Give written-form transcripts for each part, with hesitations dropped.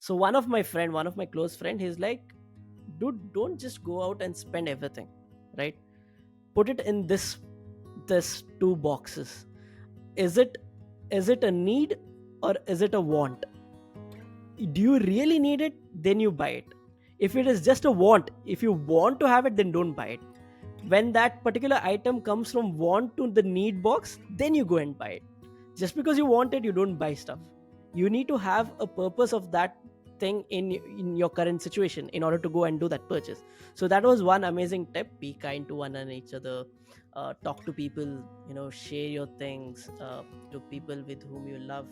So one of my close friend, he's like, dude, don't just go out and spend everything, right? Put it in this two boxes. Is it is it a need, or is it a want? Do you really need it? Then you buy it. If it is just a want, if you want to have it, then don't buy it. When that particular item comes from want to the need box, then you go and buy it. Just because you want it, you don't buy stuff. You need to have a purpose of that thing in your current situation in order to go and do that purchase. So that was one amazing tip. Be kind to one and each other. Talk to people, share your things to people with whom you love.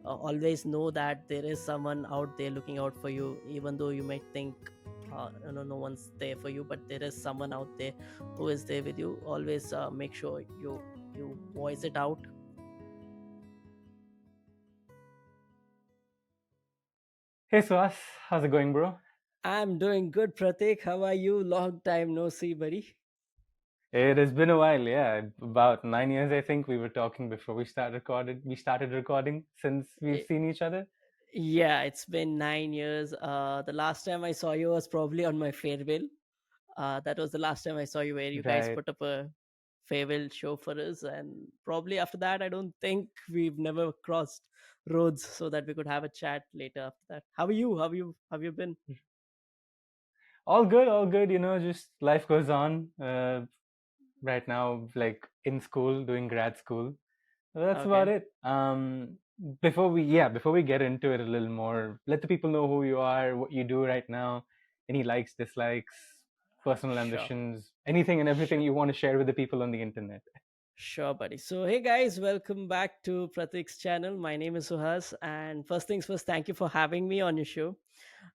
Always know that there is someone out there looking out for you, even though you might think no one's there for you, but there is someone out there who is there with you. Always make sure you voice it out. Hey Suhas, how's it going, bro? I'm doing good, Prateek. How are you? Long time no see, buddy. It has been a while, yeah. About 9 years, I think we were talking before we started recorded. We started recording since we've Eh, seen each other. yeah, it's been 9 years. The last time I saw you was probably on my farewell. That was the last time I saw you, where you guys Right. put up a farewell show for us, and probably after that, I don't think we've never crossed roads so that we could have a chat later after that. How are you? Have you been? All good, all good. Just life goes on. Right now, like in school, doing grad school. So that's about Okay, it. Before we get into it a little more, let the people know who you are, what you do right now, any likes, dislikes, personal sure. ambitions, anything and everything Sure. you want to share with the people on the internet. Sure, buddy. So, hey guys, welcome back to Pratik's channel. My name is Suhas, and first things first, thank you for having me on your show.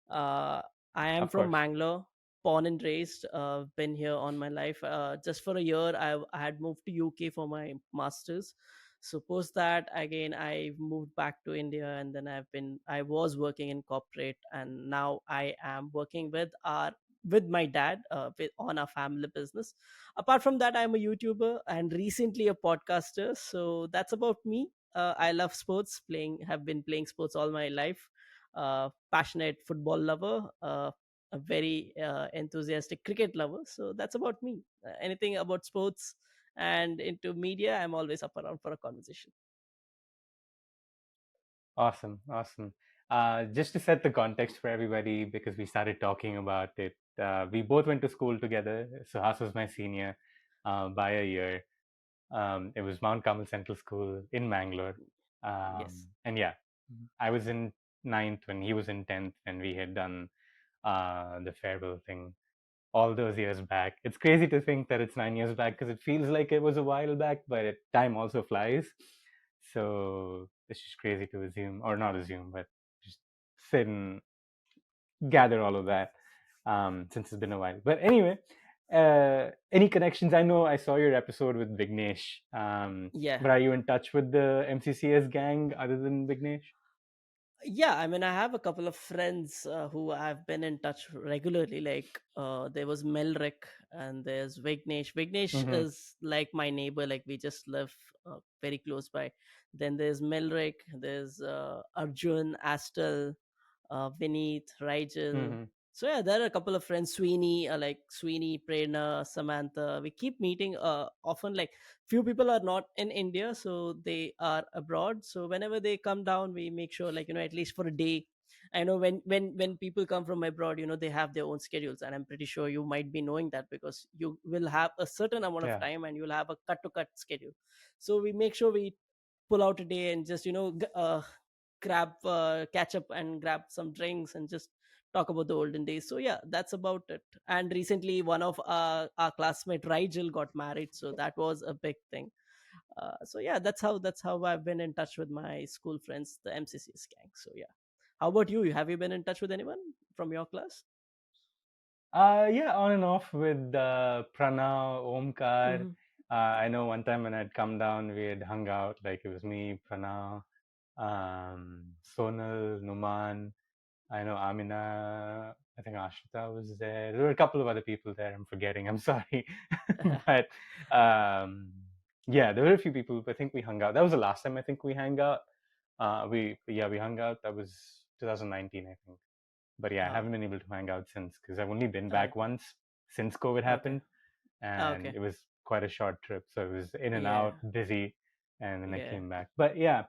Uh, I am Of from course. Mangalore, born and raised. Been here on my life. Just for a year, I had moved to UK for my masters. So post that, again, I moved back to India, and then I was working in corporate, and now I am working with my dad on our family business. Apart from that, I'm a YouTuber and recently a podcaster. So that's about me. I love sports, playing have been playing sports all my life. Passionate football lover, a very enthusiastic cricket lover. So that's about me. Anything about sports and into media, I'm always up around for a conversation. Awesome, awesome. Just to set the context for everybody, because we started talking about it, we both went to school together. Suhas was my senior by a year. It was Mount Carmel Central School in Mangalore. Yes. And yeah, I was in ninth when he was in 10th, and we had done the farewell thing all those years back. It's crazy to think that it's 9 years back because it feels like it was a while back, but time also flies. So it's just crazy to assume, or not assume, but just sit and gather all of that since it's been a while. But anyway, any connections? I know I saw your episode with Vignesh, Yeah. but are you in touch with the MCCS gang other than Vignesh? Yeah, I mean, I have a couple of friends who I've been in touch regularly. Like, there was Melrick, and there's Vignesh Mm-hmm. is like my neighbor. Like, we just live very close by. Then there's Melrick. There's Arjun, Astel, Vineet, Rigel. Mm-hmm. So yeah, there are a couple of friends. Sweeney, like Sweeney, Prerna, Samantha. We keep meeting often. Like, few people are not in India, so they are abroad. So whenever they come down, we make sure, like, at least for a day. I know when people come from abroad, they have their own schedules, and I'm pretty sure you might be knowing that, because you will have a certain amount of Yeah. time and you'll have a cut to cut schedule. So we make sure we pull out a day and just grab catch up and grab some drinks and just talk about the olden days. So yeah, that's about it. And recently, one of our classmate Rigel got married, so that was a big thing. So yeah, that's how I've been in touch with my school friends, the MCCS gang. So yeah, how about you? Have you been in touch with anyone from your class? Yeah, on and off with Pranav, Omkar. Hmm. I know one time when I'd come down, we had hung out. Like it was me, Pranav, Sonal, Numan. I know Amina. I think Ashita was there. There were a couple of other people there. I'm forgetting. I'm sorry, but um, yeah, there were a few people. I think we hung out. That was the last time I think we hung out. We hung out. That was 2019, I think. But yeah, I Oh, haven't been able to hang out since because I've only been back okay, once since COVID okay, happened, and okay. it was quite a short trip. So it was in and Yeah, out, busy, and then I yeah. came back. But yeah,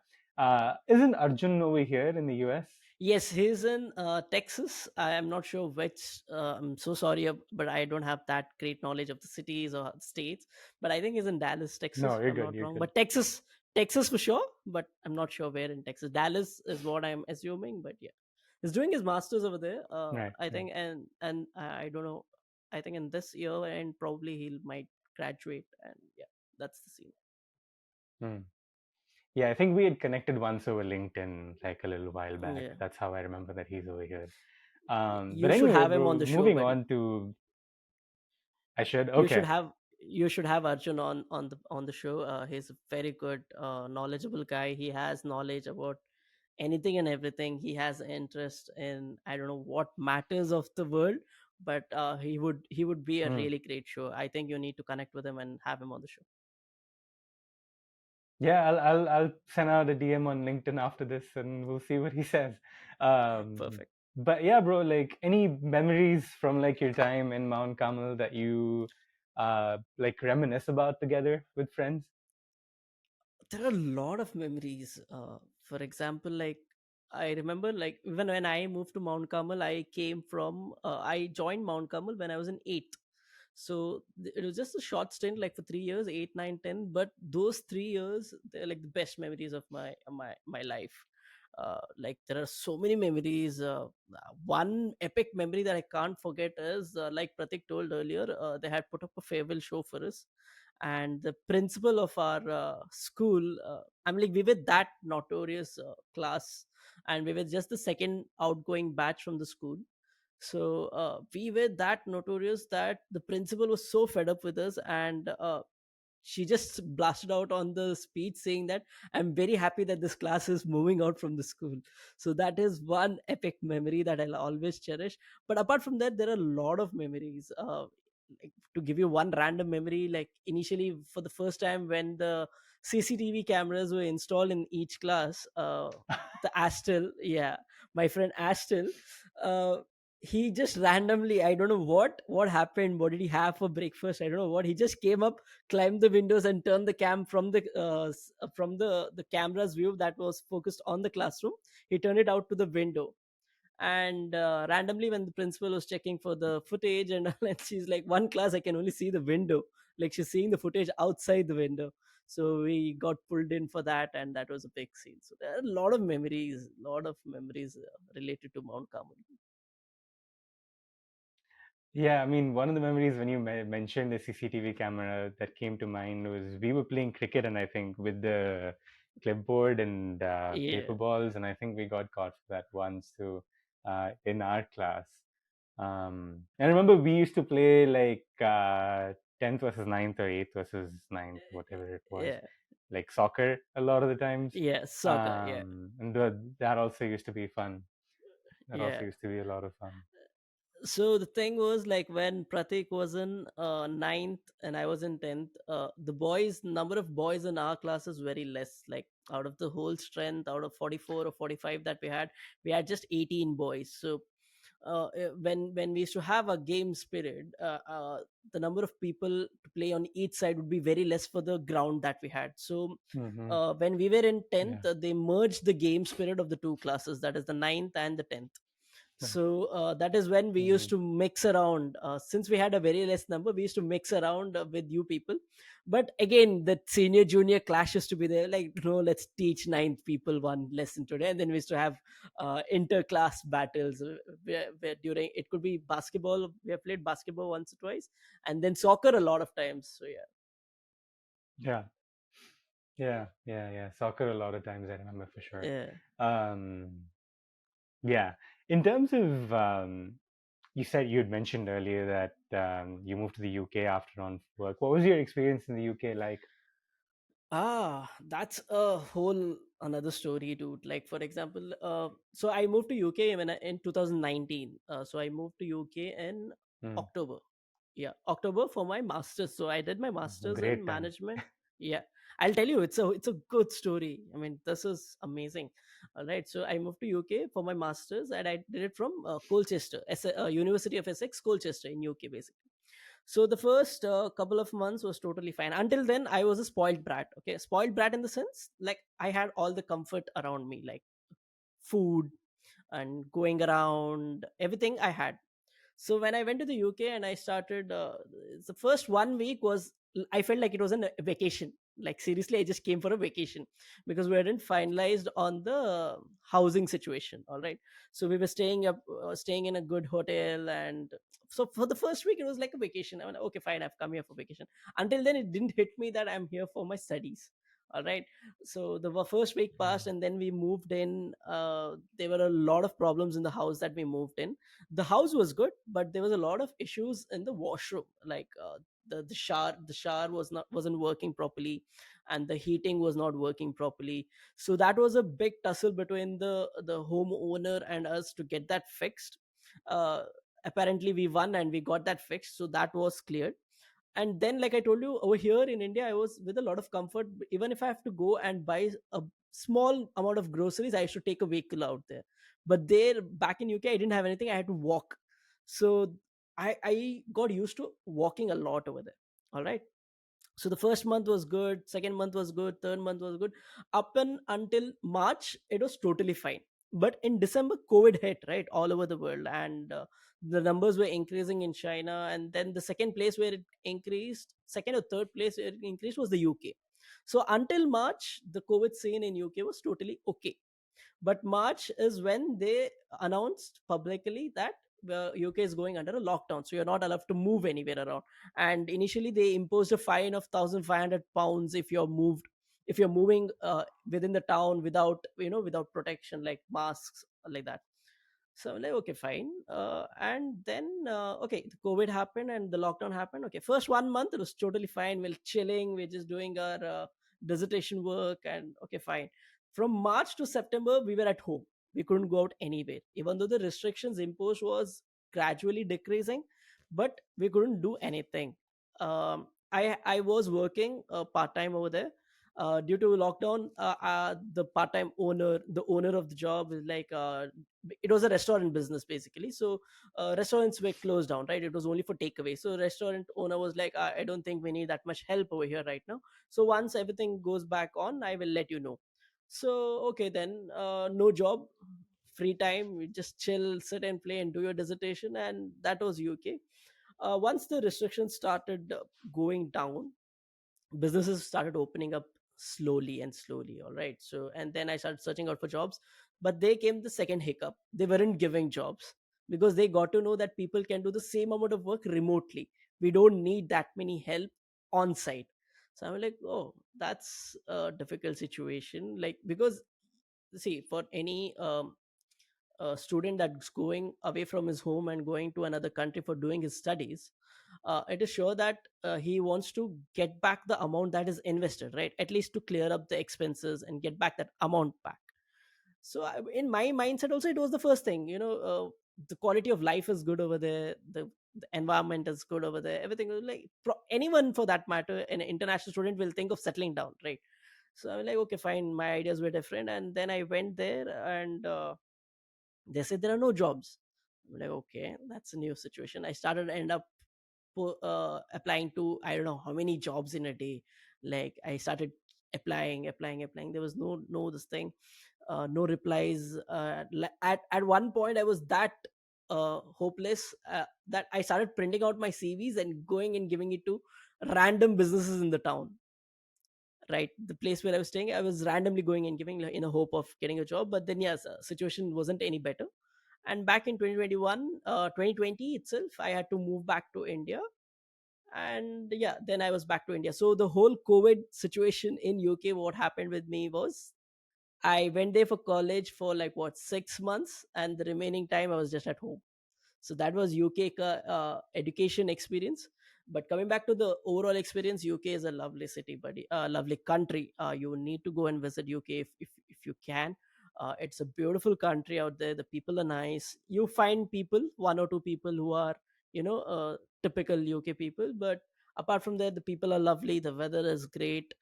isn't Arjun over here in the US? Yes, he's in Texas. I am not sure which. I'm so sorry, but I don't have that great knowledge of the cities or states. But I think he's in Dallas, Texas, No, if you're I'm good. not You're wrong. good. But Texas for sure. But I'm not sure where in Texas. Dallas is what I'm assuming. But yeah, he's doing his masters over there. Right, I right. think, and I don't know. I think in this year, and probably he might graduate. And yeah, that's the scene. Hmm. Yeah, I think we had connected once over LinkedIn like a little while back. Yeah, That's how I remember that he's over here. But you should anyway, have him on bro, the show, moving buddy. on to I should. you should Okay. have you should have Arjun on the show. He's a very good, knowledgeable guy. He has knowledge about anything and everything. He has interest in, I don't know what matters of the world, but he would be a Hmm. really great show. I think you need to connect with him and have him on the show. Yeah, I'll send out a DM on LinkedIn after this, and we'll see what he says. Perfect. But yeah, bro, like any memories from like your time in Mount Carmel that you like reminisce about together with friends? There are a lot of memories. For example, like I remember, like even when I moved to Mount Carmel, I joined Mount Carmel when I was in eighth. So it was just a short stint, like for 3 years, 8, 9, 10. But those 3 years, they're like the best memories of my life. Like there are so many memories. One epic memory that I can't forget is, like Pratik told earlier, they had put up a farewell show for us, and the principal of our school, I'm like, we were that notorious class, and we were just the second outgoing batch from the school. So we were that notorious that the principal was so fed up with us, and she just blasted out on the speech saying that I'm very happy that this class is moving out from the school. So that is one epic memory that I'll always cherish. But apart from that, there are a lot of memories. Like, to give you one random memory, like initially for the first time when the CCTV cameras were installed in each class, the Astel, yeah, my friend Astel, uh, he just randomly, I don't know what happened, what did he have for breakfast, I don't know what, he just came up, climbed the windows, and turned the cam from the camera's view that was focused on the classroom. He turned it out to the window, and randomly when the principal was checking for the footage and all, and she's like, one class I can only see the window, like she's seeing the footage outside the window. So we got pulled in for that, and that was a big scene. So there are a lot of memories related to Mount Carmel. Yeah, I mean, one of the memories when you mentioned the CCTV camera that came to mind was we were playing cricket, and I think with the clipboard and paper Yeah, balls, and I think we got caught for that once too in art class. And I remember we used to play like 10th versus ninth or 8th versus ninth, whatever it was, yeah, like soccer a lot of the times. yeah, soccer, yeah, And that also used to be fun. That yeah. also used to be a lot of fun. So the thing was, like when Pratik was in ninth and I was in 10th, the boys number of boys in our class is very less. Like out of the whole strength, out of 44 or 45 that we had just 18 boys. So when we used to have a game spirit, the number of people to play on each side would be very less for the ground that we had. So Hmm. when we were in 10th, Yeah. they merged the game spirit of the two classes, that is the ninth and the 10th. Right. So that is when we used Mhm. to mix around, since we had a very less number, we used to mix around with you people. But again, the senior junior clash used to be there, like, no, let's teach ninth people one lesson today, and then we used to have inter-class battles, where during it could be basketball, we have played basketball once or twice, and then soccer a lot of times. So yeah. Yeah. Yeah. Yeah. Yeah. Soccer a lot of times I remember for sure. Yeah. Um, yeah. In terms of, you said you had mentioned earlier that you moved to the UK after on work. What was your experience in the UK like? That's a whole another story, dude. Like for example, so I moved to UK in 2019. So I moved to UK in Hmm. October. Yeah, October for my masters. So I did my A masters in great time. management. Yeah, I'll tell you, it's a good story. I mean, this is amazing. All right, so I moved to UK for my masters, and I did it from Colchester, University of Essex, Colchester in UK, basically. So the first couple of months was totally fine. Until then, I was a spoiled brat. Okay, spoiled brat in the sense, like, I had all the comfort around me, like food and going around, everything I had. So when I went to the UK and I started, the first 1 week was, I felt like it was a vacation. Like, seriously, I just came for a vacation, because we hadn't finalized on the housing situation. All right, so we were staying in a good hotel, and so for the first week it was like a vacation. I went, okay, fine, I've come here for vacation. Until then, it didn't hit me that I'm here for my studies. All right, so the first week passed, and then we moved in. There were a lot of problems in the house that we moved in. The house was good, but there was a lot of issues in the washroom, like the shower wasn't working properly, and the heating was not working properly. So that was a big tussle between the homeowner and us to get that fixed. uh, Apparently we won and we got that fixed, so that was cleared. And then, like I told you, over here in India, I was with a lot of comfort. Even if I have to go and buy a small amount of groceries, I should take a vehicle out there. But there, back in UK, I didn't have anything, I had to walk. So I got used to walking a lot over there. All right, so the first month was good, second month was good, third month was good, up and until March it was totally fine. But in December, COVID hit, right, all over the world, and the numbers were increasing in China. And then the second place where it increased, second or third place where it increased, was the UK. So until March, the COVID scene in UK was totally okay. But March is when they announced publicly that UK is going under a lockdown, so you're not allowed to move anywhere around. And initially, they imposed a fine of £1,500 if you're moving within the town without without protection, like masks, like that. So I'm like, okay, fine. And then, okay, the COVID happened and the lockdown happened. Okay, first 1 month it was totally fine. We're chilling. We're just doing our dissertation work, and okay, fine. From March to September, we were at home. We couldn't go out anywhere, even though the restrictions imposed was gradually decreasing, but we couldn't do anything. I was working part time over there. Due to lockdown, the part-time owner, the owner of the job, is like, it was a restaurant business, basically. So restaurants were closed down, right? It was only for takeaway. So restaurant owner was like, I don't think we need that much help over here right now. So once everything goes back on, I will let you know. So okay, then, no job, free time, you just chill, sit and play and do your dissertation. And that was UK. Once the restrictions started going down, businesses started opening up slowly and slowly. All right, so and then I started searching out for jobs. But they came the second hiccup: they weren't giving jobs, because they got to know that people can do the same amount of work remotely. We don't need that many help on site. So I'm like, oh, that's a difficult situation. Like, because, see, for any a student that's going away from his home and going to another country for doing his studies, it is sure that he wants to get back the amount that is invested, right? At least to clear up the expenses and get back that amount back. So in my mindset also, it was the first thing. The quality of life is good over there. The environment is good over there. Everything was like, anyone for that matter, an international student will think of settling down, right? So I'm like, okay, fine. My ideas were different, and then I went there, and they said there are no jobs. I'm like, okay, that's a new situation. I started end up applying to, I don't know how many jobs in a day. Like, I started applying. There was no this thing, no replies. At one point, I was that hopeless, that I started printing out my CVs and going and giving it to random businesses in the town. Right, the place where I was staying, I was randomly going and giving, like, in a hope of getting a job. But then, yes, situation wasn't any better. And back in 2021, 2020 itself, I had to move back to India. And yeah, then I was back to India. So the whole COVID situation in UK, what happened with me was, I went there for college for like, what, 6 months, and the remaining time I was just at home. So that was UK education experience. But coming back to the overall experience, UK is a lovely city, buddy, lovely country. You need to go and visit UK if you can. It's a beautiful country out there. The people are nice. You find people, one or two people who are, typical UK people. But apart from that, the people are lovely. The weather is great.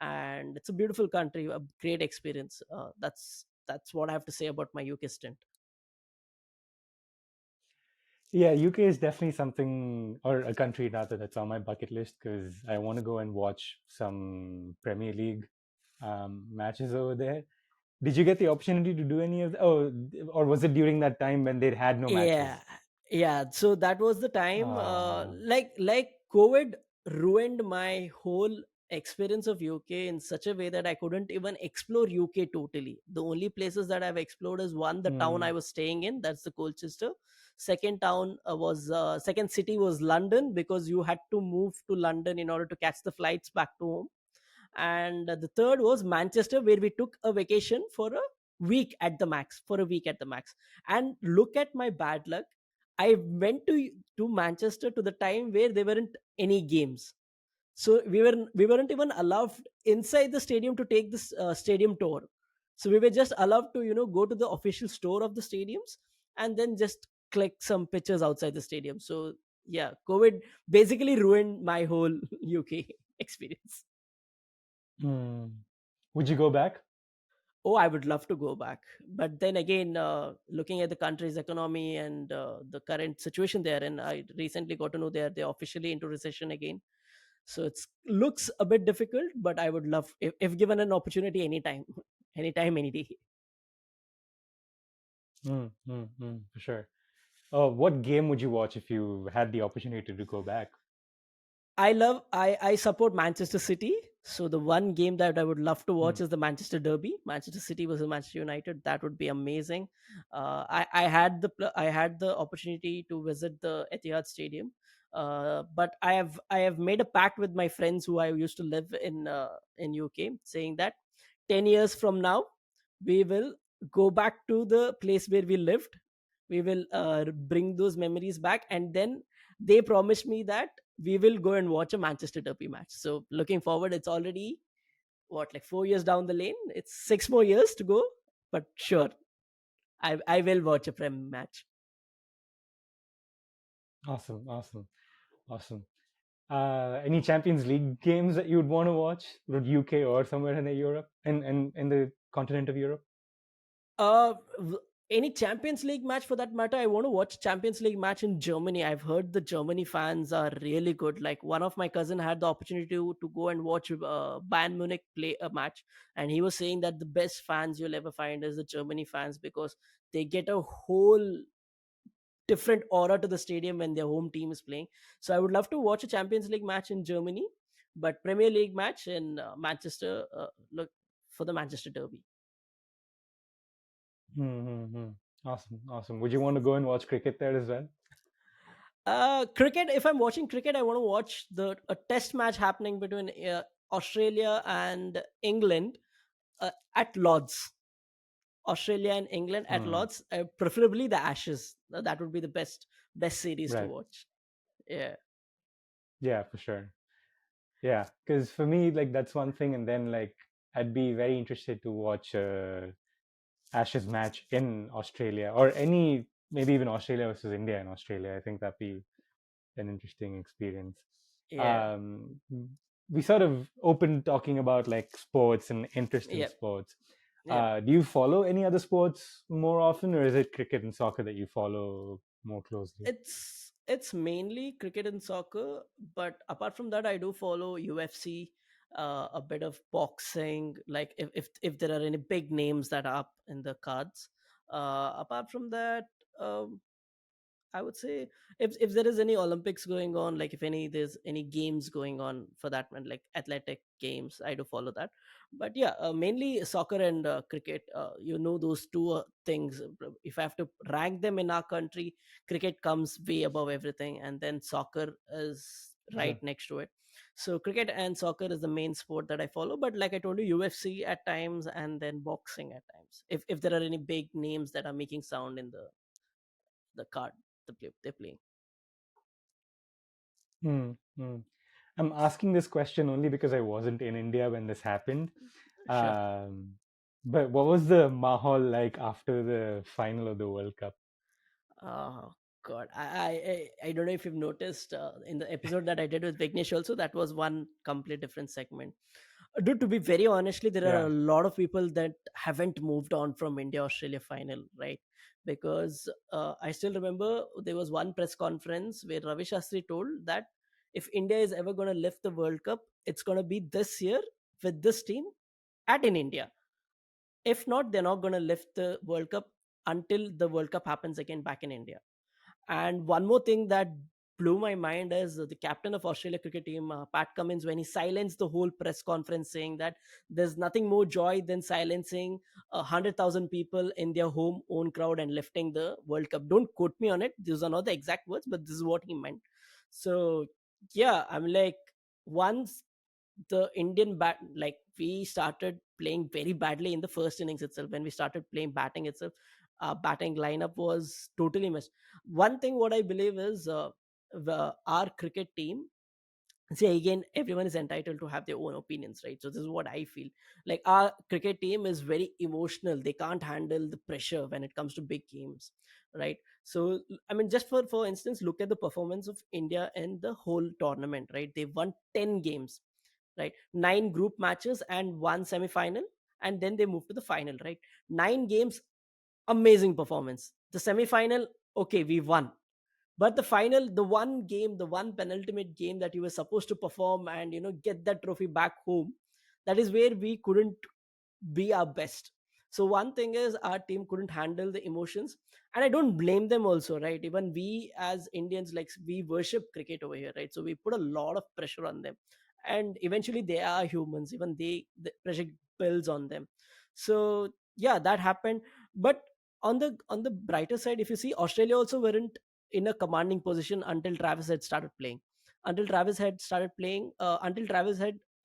and it's a beautiful country, a great experience. That's what I have to say about my UK stint. Yeah, UK is definitely something, or a country rather, that's on my bucket list because I want to go and watch some Premier League matches over there. Did you get the opportunity to do any of oh, or was it during that time when they had no Yeah, matches? yeah, so that was the time, Uh, like COVID ruined my whole experience of UK in such a way that I couldn't even explore UK totally. The only places that I've explored is, one, the town I hmm, was staying in, that's the Colchester. Second town was second city was London, because you had to move to London in order to catch the flights back to home. And the third was Manchester, where we took a vacation for a week at the max, and look at my bad luck, I went to Manchester to the time where there weren't any games. So we weren't even allowed inside the stadium to take this stadium tour. So we were just allowed to go to the official store of the stadiums, and then just click some pictures outside the stadium. So yeah, COVID basically ruined my whole UK experience. hmm. Would you go back? Oh, I would love to go back. But then again, looking at the country's economy and the current situation there, and I recently got to know they're officially into recession again. So it's looks a bit difficult, but I would love, if given an opportunity, anytime, anytime, any day. For sure. What game would you watch if you had the opportunity to go back? I support Manchester City. So the one game that I would love to Hmm. watch is the Manchester Derby, Manchester City versus Manchester United. That would be amazing. I had the opportunity to visit the Etihad Stadium, but I have made a pact with my friends who I used to live in UK, saying that 10 years from now we will go back to the place where we lived. We will bring those memories back, and then they promised me that we will go and watch a Manchester Derby match. So looking forward, it's already what, like 4 years down the lane. It's 6 more years to go, but sure, I will watch a Prem match. Awesome, awesome, awesome. Any Champions League games that you would want to watch, would UK or somewhere in the Europe and in the continent of Europe? Uh, any Champions League match for that matter. I want to watch Champions League match in Germany. I've heard the Germany fans are really good. Like one of my cousin had the opportunity to go and watch Bayern Munich play a match, and he was saying that the best fans you'll ever find is the Germany fans, because they get a whole different aura to the stadium when their home team is playing. So I would love to watch a Champions League match in Germany, but Premier League match in Manchester. Look for the Manchester Derby. Mm-hmm. Awesome, awesome. Would you want to go and watch cricket there as well? Cricket. If I'm watching cricket, I want to watch the a test match happening between Australia and England at Lords. Australia and England at Hmm. Lords, preferably the Ashes. That would be the best series to Right. watch. Yeah, Yeah, for sure. Yeah, because for me, like that's one thing, and then like I'd be very interested to watch Ashes match in Australia or any maybe even Australia versus India in Australia. I think that'd be an interesting experience. yeah, Um, we sort of opened talking about like sports and interest in yeah, sports. yeah. Do you follow any other sports more often, or is it cricket and soccer that you follow more closely? It's mainly cricket and soccer, but apart from that, I do follow UFC, a bit of boxing. Like if there are any big names that are up in the cards. Apart from that, um, I would say if there is any Olympics going on, like if there's any games going on for that one, like athletic games, I do follow that. But yeah, mainly soccer and cricket. Those two things. If I have to rank them in our country, cricket comes way above everything, and then soccer is right Sure. next to it. So cricket and soccer is the main sport that I follow. But like I told you, UFC at times, and then boxing at times. If there are any big names that are making sound in the card they're playing. Hmm. Hmm. I'm asking this question only because I wasn't in India when this happened. Sure. Um, but what was the mahal like after the final of the World Cup? Oh God, I don't know if you've noticed in the episode that I did with Vignesh also, that was one complete different segment. Dude, to be very honestly, there are Yeah. a lot of people that haven't moved on from India Australia final, right? Because I still remember there was one press conference where Ravi Shastri told that if India is ever going to lift the World Cup, it's going to be this year with this team at in India. If not, they're not going to lift the World Cup until the World Cup happens again back in India. And one more thing that blew my mind is the captain of Australia cricket team, Pat Cummins, when he silenced the whole press conference, saying that there's nothing more joy than silencing 100,000 people in their home own crowd and lifting the World Cup. Don't quote me on it; these are not the exact words, but this is what he meant. So yeah, I'm like, once the Indian bat, like we started playing very badly in the first innings itself. When we started playing batting itself, our batting lineup was totally missed. One thing what I believe is our cricket team. See, again, everyone is entitled to have their own opinions, right? So this is what I feel. Like our cricket team is very emotional. They can't handle the pressure when it comes to big games, right? So I mean, just for instance, look at the performance of India in the whole tournament, right? They won 10 games, right? 9 group matches and one semi-final, and then they moved to the final, right? 9 games, amazing performance. The semi-final, okay, we won, but the final, the one game, the one penultimate game that you were supposed to perform and get that trophy back home, that is where we couldn't be our best. So one thing is our team couldn't handle the emotions, and I don't blame them also, right? Even we as Indians, like, we worship cricket over here, right? So we put a lot of pressure on them, and eventually they are humans, even the pressure builds on them. So yeah, that happened. But on the brighter side, if you see, Australia also weren't in a commanding position until Travis had started playing. Until Travis had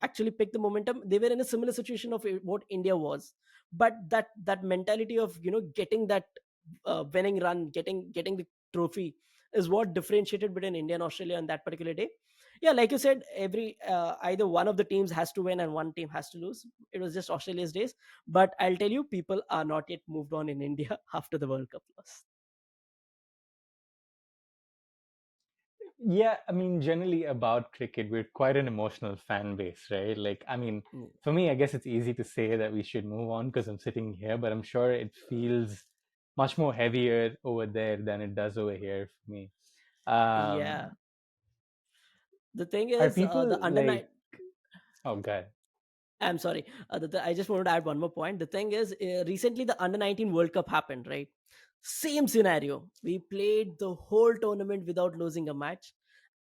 actually picked the momentum, they were in a similar situation of what India was. But that mentality of getting that winning run, getting the trophy, is what differentiated between India and Australia on that particular day. Yeah, like you said, every either one of the teams has to win and one team has to lose. It was just Australia's days. But I'll tell you, people are not yet moved on in India after the World Cup loss. Yeah, I mean, generally about cricket, we're quite an emotional fan base, right? Like, I mean, Mm. for me, I guess it's easy to say that we should move on because I'm sitting here, but I'm sure it feels much more heavier over there than it does over here for me. Yeah, Um, the thing are is, the people under nine. like, oh, God, I'm sorry. I just wanted to add one more point. The thing is, recently the under 19 World Cup happened, right? Same scenario. We played the whole tournament without losing a match.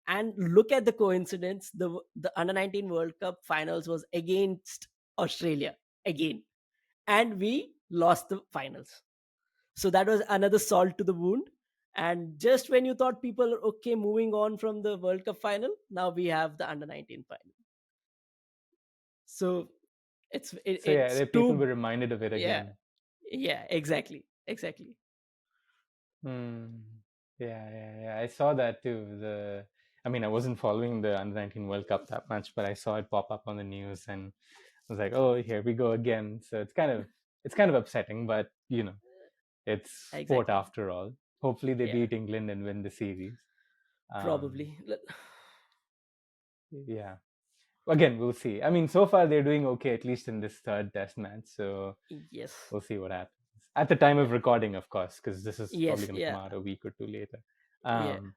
And look at the coincidence. The under 19 World Cup finals was against Australia again. And we lost the finals. So that was another salt to the wound. And just when you thought people are okay moving on from the World Cup final, now we have the under 19 final. So so yeah, it's the people too. were reminded of it Yeah, again. yeah, exactly. Hmm. Yeah, yeah, yeah. I saw that too. I mean, I wasn't following the Under 19 World Cup that much, but I saw it pop up on the news, and I was like, "Oh, here we go again." So it's kind of upsetting, but it's sport Exactly. after all. Hopefully, they Yeah, beat England and win the series. Um, probably. yeah. Again, we'll see. I mean, so far they're doing okay, at least in this third Test match. So Yes. we'll see what happens at the time Yeah. of recording, of course, because this is probably Yes. going to come Yeah. out a week or two later. Yeah. Um,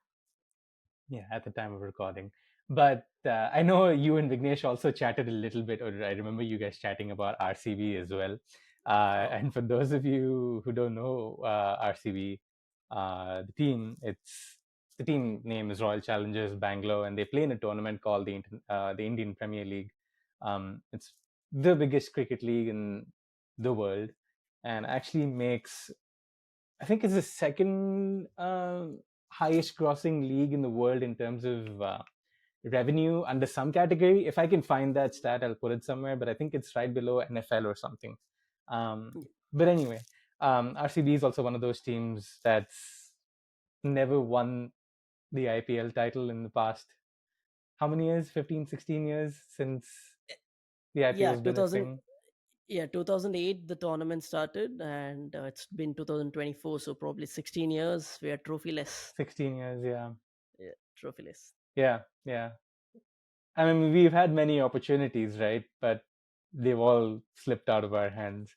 Yeah, at the time of recording. But I know you and Vignesh also chatted a little bit, or I remember you guys chatting about RCB as well. Oh. And for those of you who don't know RCB, the team name is Royal Challengers Bangalore, and they play in a tournament called the Indian Premier League. It's the biggest cricket league in the world, and actually makes, I think it's the second highest grossing league in the world in terms of revenue under some category. If I can find that stat, I'll put it somewhere, but I think it's right below NFL or something. Yeah. But anyway, RCB is also one of those teams that's never won the IPL title in the past. How many years? 15, 16 years since the IPL Yeah. has been a 2000. thing? Yeah. 2008 the tournament started, and it's been 2024. So probably 16 years. We are trophyless. 16 years, yeah. Yeah. Trophyless. Yeah, yeah. I mean, we've had many opportunities, right? But they've all slipped out of our hands.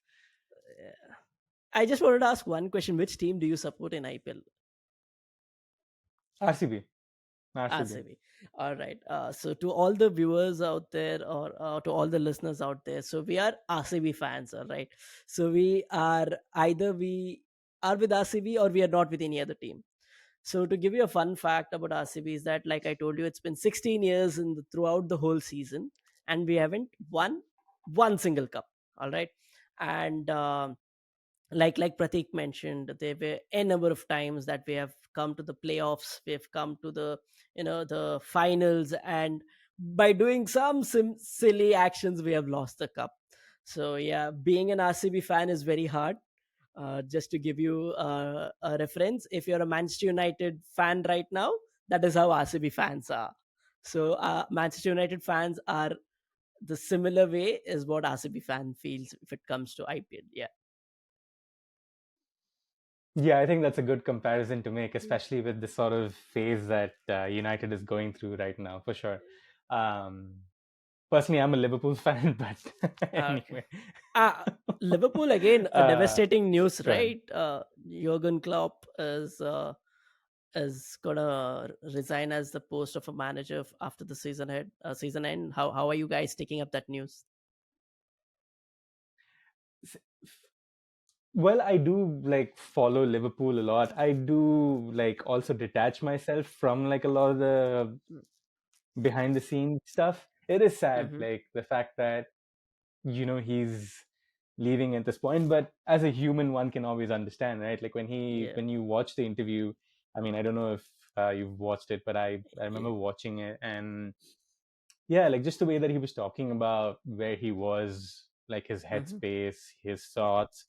I just wanted to ask one question: which team do you support in IPL? RCB, RCB. RCB. All right. So to all the viewers out there, or to all the listeners out there, so we are RCB fans, all right. So we are either we are with RCB or we are not with any other team. So to give you a fun fact about RCB is that, like I told you, it's been 16 years throughout the whole season, and we haven't won one single cup. All right, and like Pratik mentioned, there were a number of times that we have come to the playoffs, we have come to the the finals, and by doing some silly actions, we have lost the cup. So yeah, being an RCB fan is very hard. Just to give you a reference, if you're a Manchester United fan right now, that is how RCB fans are. So Manchester United fans are the similar way is what RCB fan feels if it comes to IPL. Yeah. Yeah, I think that's a good comparison to make, especially with the sort of phase that United is going through right now, for sure. Um, Personally, I'm a Liverpool fan, but Okay. anyway. Uh, Liverpool again, a uh, devastating news, Go ahead. right? Jurgen Klopp is gonna resign as the post of a manager after the season end. How are you guys taking up that news? Well, I do like follow Liverpool a lot. I do like also detach myself from like a lot of the behind the scenes stuff. It is sad, Mm-hmm. like the fact that he's leaving at this point. But as a human, one can always understand, right? Like Yeah. when you watch the interview. I mean, I don't know if you've watched it, but I Yeah. remember watching it, and yeah, like just the way that he was talking about where he was, like his Mm-hmm. headspace, his thoughts.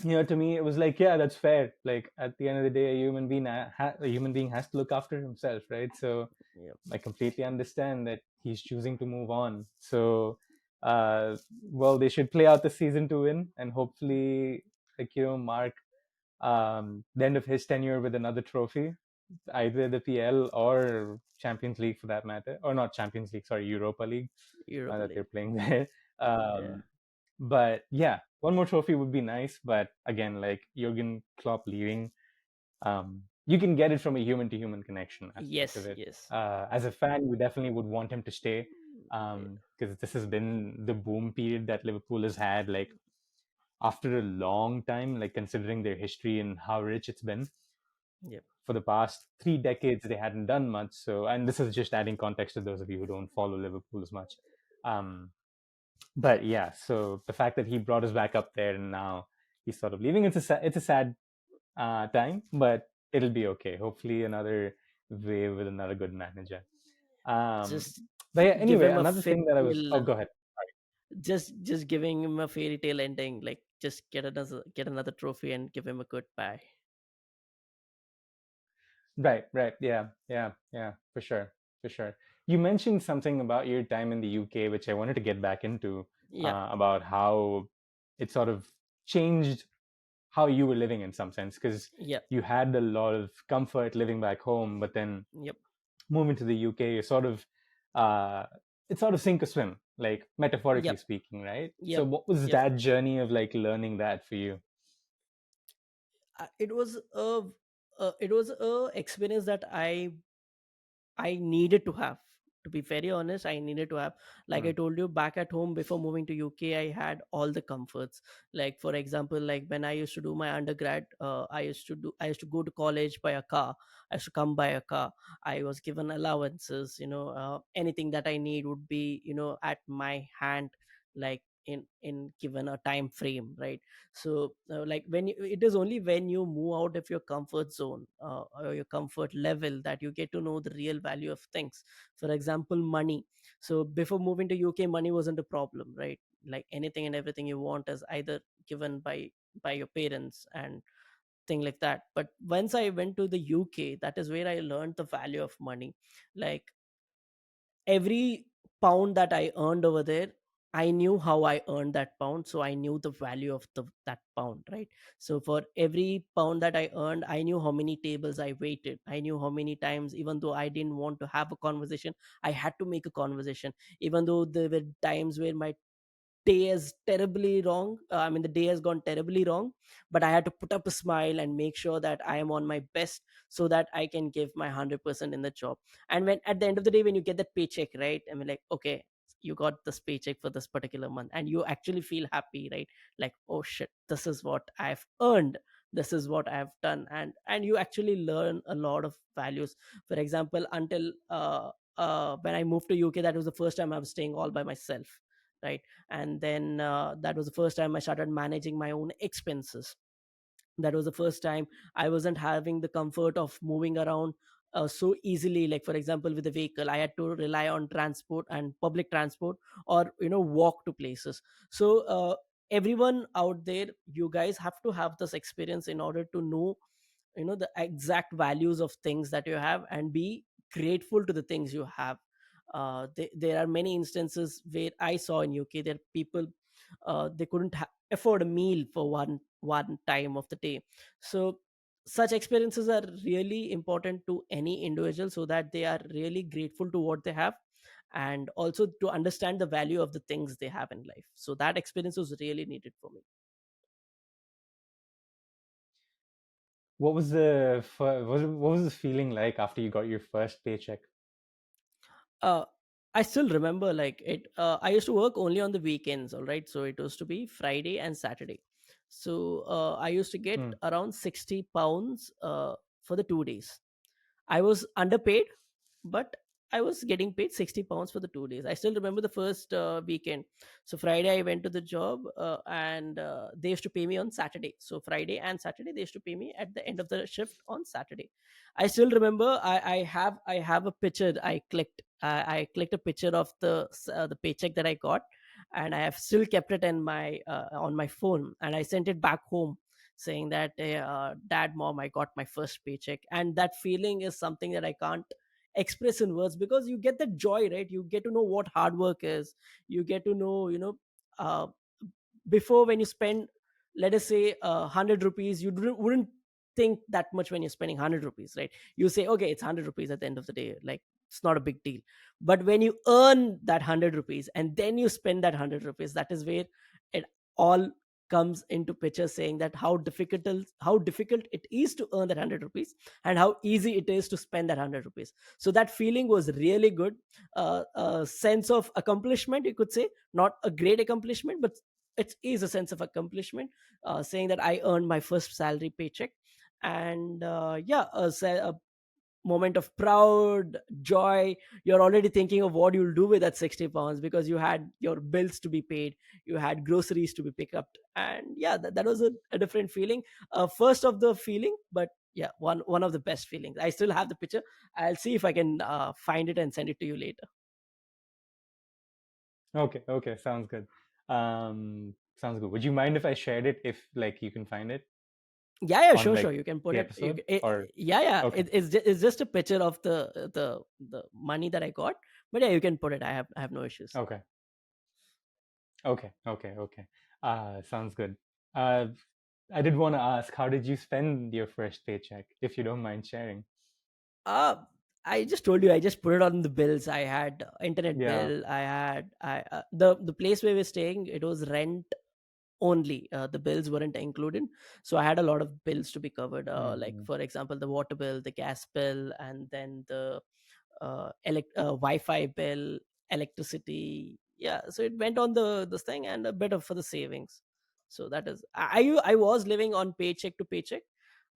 To me it was like, yeah, that's fair. Like at the end of the day, a human being has to look after himself, right? So Yeah. I completely understand that he's choosing to move on. So well, they should play out the season to win, and hopefully, like, mark the end of his tenure with another trophy, either the PL or Champions League, for that matter, or not Champions League, sorry, Europa League, Europa that they're League. playing there. Yeah. But yeah, one more trophy would be nice. But again, like Jurgen Klopp leaving, you can get it from a human to human connection aspect of Yes. it. Yes. As a fan, you definitely would want him to stay, Yeah. because this has been the boom period that Liverpool has had, like after a long time, like considering their history and how rich it's been. Yep. For the past 3 decades, they hadn't done much. So, and this is just adding context to those of you who don't follow Liverpool as much. Um, but yeah, so the fact that he brought us back up there and now he's sort of leaving, it's a sad time, but it'll be okay. Hopefully, another wave with another good manager. Um, Just but yeah, give anyway, him a another fairy thing that I was. Oh, tale. go ahead. Just giving him a fairy tale ending. Like just get another trophy and give him a goodbye. Right, right. Yeah, yeah, yeah, for sure, for sure. You mentioned something about your time in the UK, which I wanted to get back into, Yep. about how it sort of changed how you were living in some sense, because Yep. you had a lot of comfort living back home, but then Yep. moving to the UK, you sort of, uh, it's sort of sink or swim, like metaphorically Yep. speaking, right? So, Yep. what was Yep. that journey of like learning that for you? It was a experience that I needed to have. To be very honest, I needed to have. Like I Mm, told you, back at home before moving to UK, I had all the comforts. Like for example, like when I used to do my undergrad, I used to go to college by a car. I used to come by a car. I was given allowances. Anything that I need would be at my hand, like in given a time frame, right? So like it is only when you move out of your comfort zone, or your comfort level, that you get to know the real value of things. For example, money. So before moving to UK, money wasn't a problem, right? Like anything and everything you want is either given by your parents and thing like that. But once I went to the UK, that is where I learned the value of money. Like every pound that I earned over there, I knew how I earned that pound, so I knew the value of that pound, right? So for every pound that I earned, I knew how many tables I waited. I knew how many times, even though I didn't want to have a conversation, I had to make a conversation. Even though there were times where my day is terribly wrong, I mean the day has gone terribly wrong, but I had to put up a smile and make sure that I am on my best, so that I can give my 100% in the job. And when at the end of the day, when you get that paycheck, right, I mean, like, okay, you got this paycheck for this particular month, and you actually feel happy, right? Like, oh shit, this is what I've earned, this is what I've done. And you actually learn a lot of values. For example, until when I moved to UK, that was the first time I was staying all by myself, right? And then that was the first time I started managing my own expenses. That was the first time I wasn't having the comfort of moving around so easily. Like, for example, with the vehicle, I had to rely on transport and public transport, or walk to places. So everyone out there, you guys have to have this experience in order to know the exact values of things that you have, and be grateful to the things you have. There are many instances where I saw in UK that people, they couldn't afford a meal for one time of the day. So such experiences are really important to any individual, so that they are really grateful to what they have, and also to understand the value of the things they have in life. So that experience was really needed for me. What was what was the feeling like after you got your first paycheck? uh I still remember, like, it I used to work only on the weekends, all right? So it was to be Friday and Saturday. So I used to get Hmm. around 60 pounds for the 2 days. I was underpaid, but I was getting paid 60 pounds for the 2 days. I still remember the first weekend. So Friday I went to the job, and they used to pay me on Saturday. So Friday and Saturday they used to pay me at the end of the shift on Saturday. I still remember, I have a picture I clicked. I clicked a picture of the paycheck that I got, and I have still kept it in my on my phone, and I sent it back home, saying that, dad, mom, I got my first paycheck. And that feeling is something that I can't express in words, because you get that joy, right? You get to know what hard work is. You get to know, uh, before, when you spend, let us say, 100 rupees, you wouldn't think that much when you're spending 100 rupees, right? You say, okay, it's 100 rupees at the end of the day, like, it's not a big deal. But when you earn that 100 rupees and then you spend that 100 rupees, that is where it all comes into picture, saying that how difficult it is to earn that 100 rupees, and how easy it is to spend that 100 rupees. So that feeling was really good. A sense of accomplishment, you could say. Not a great accomplishment, but it is a sense of accomplishment, saying that I earned my first salary paycheck. And yeah, a moment of proud joy. You're already thinking of what you'll do with that 60 pounds, because you had your bills to be paid, you had groceries to be picked up. And yeah, that was a different feeling. First of the feeling, but yeah, one of the best feelings. I still have the picture. I'll see if I can find it and send it to you later. Okay, okay, sounds good. Sounds good. Would you mind if I shared it, if like you can find it Yeah, yeah, on sure, like you can put the it, episode? Or yeah, yeah, okay, it's just a picture of the money that I got. But yeah, you can put it. I have no issues. okay, okay, okay, okay. Sounds good. Uh, I did want to ask, how did you spend your first paycheck, if you don't mind sharing? uh I just told you, I just put it on the bills. I had internet Yeah. bill, I had I the place where we're staying, it was rent only. The bills weren't included, so I had a lot of bills to be covered, like, Mm-hmm. for example, the water bill, the gas bill, and then the Wi-Fi bill, electricity. Yeah, so it went on the this thing, and a bit of for the savings. So that is, I was living on paycheck to paycheck,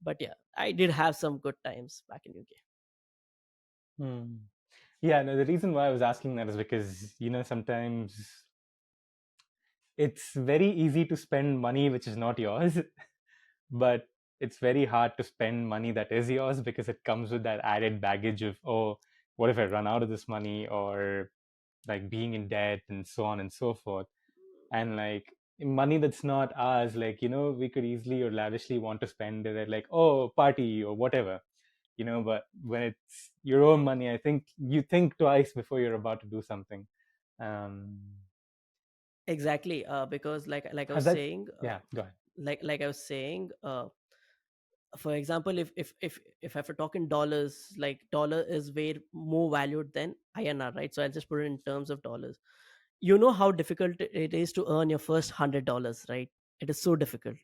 but yeah, I did have some good times back in UK. Hmm. Yeah, no, the reason why I was asking that is because, sometimes it's very easy to spend money which is not yours, but it's very hard to spend money that is yours, because it comes with that added baggage of, oh, what if I run out of this money, or like being in debt and so on and so forth. And like money that's not ours, like, we could easily or lavishly want to spend it at, like, oh, party or whatever, but when it's your own money, I think you think twice before you're about to do something. um Exactly, because like I Has was that? saying, Yeah, go ahead. like I was saying, for example, if I have to talk in dollars, like dollar is way more valued than INR, right? So I'll just put it in terms of dollars. You know how difficult it is to earn your first $100, right? It is so difficult.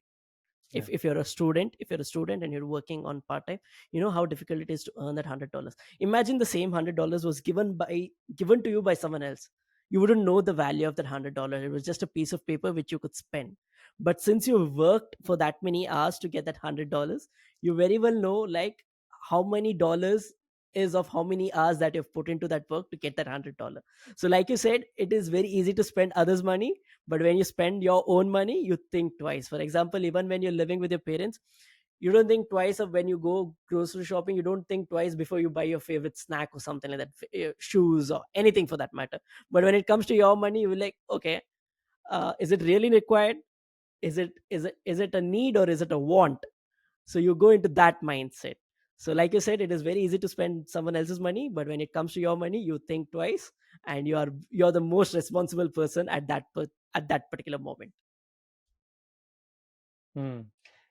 Yeah. If you're a student, if you're a student and you're working on part-time, you know how difficult it is to earn that $100. Imagine the same $100 was given to you by someone else. You wouldn't know the value of that $100. It was just a piece of paper which you could spend. But since you worked for that many hours to get that $100, you very well know, like, how many dollars is of how many hours that you've put into that work to get that $100. So like you said, it is very easy to spend others money, but when you spend your own money, you think twice. For example, even when you're living with your parents, you don't think twice of when you go grocery shopping. You don't think twice before you buy your favorite snack or something like that, shoes or anything for that matter. But when it comes to your money, you're like, okay, is it really required? Is it a need or is it a want? So you go into that mindset. So like you said, it is very easy to spend someone else's money, but when it comes to your money, you think twice, and you're the most responsible person at at that particular moment. Hmm.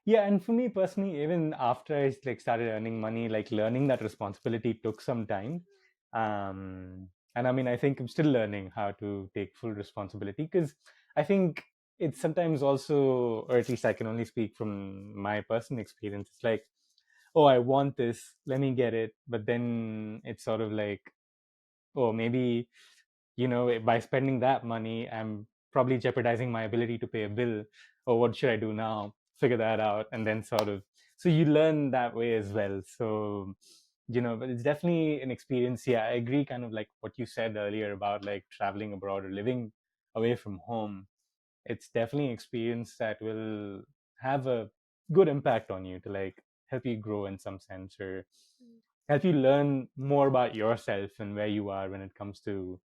Yeah, and for me personally, even after I like started earning money, like learning that responsibility took some time. And I mean, I think I'm still learning how to take full responsibility because I think it's sometimes also, or at least I can only speak from my personal experience. It's like, oh, I want this, let me get it, but then it's sort of like, oh, maybe by spending that money, I'm probably jeopardizing my ability to pay a bill. Or what should I do now? Figure that out, and then sort of. So you learn that way as well. So, but it's definitely an experience. Yeah, I agree. Kind of like what you said earlier about like traveling abroad or living away from home. It's definitely an experience that will have a good impact on you to like help you grow in some sense or help you learn more about yourself and where you are when it comes to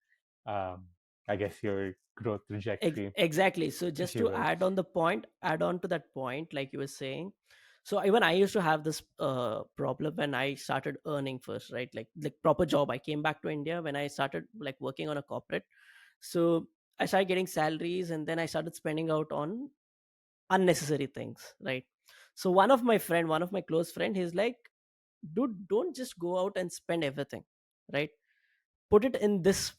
um, I guess your growth trajectory, Exactly. So if just you to will. add on to that point, like you were saying, so even I used to have this problem when I started earning first, right? Like proper job. I came back to India when I started like working on a corporate. So I started getting salaries, and then I started spending out on unnecessary things, right? So one of my close friend, he's like, dude, don't just go out and spend everything, right? Put it in this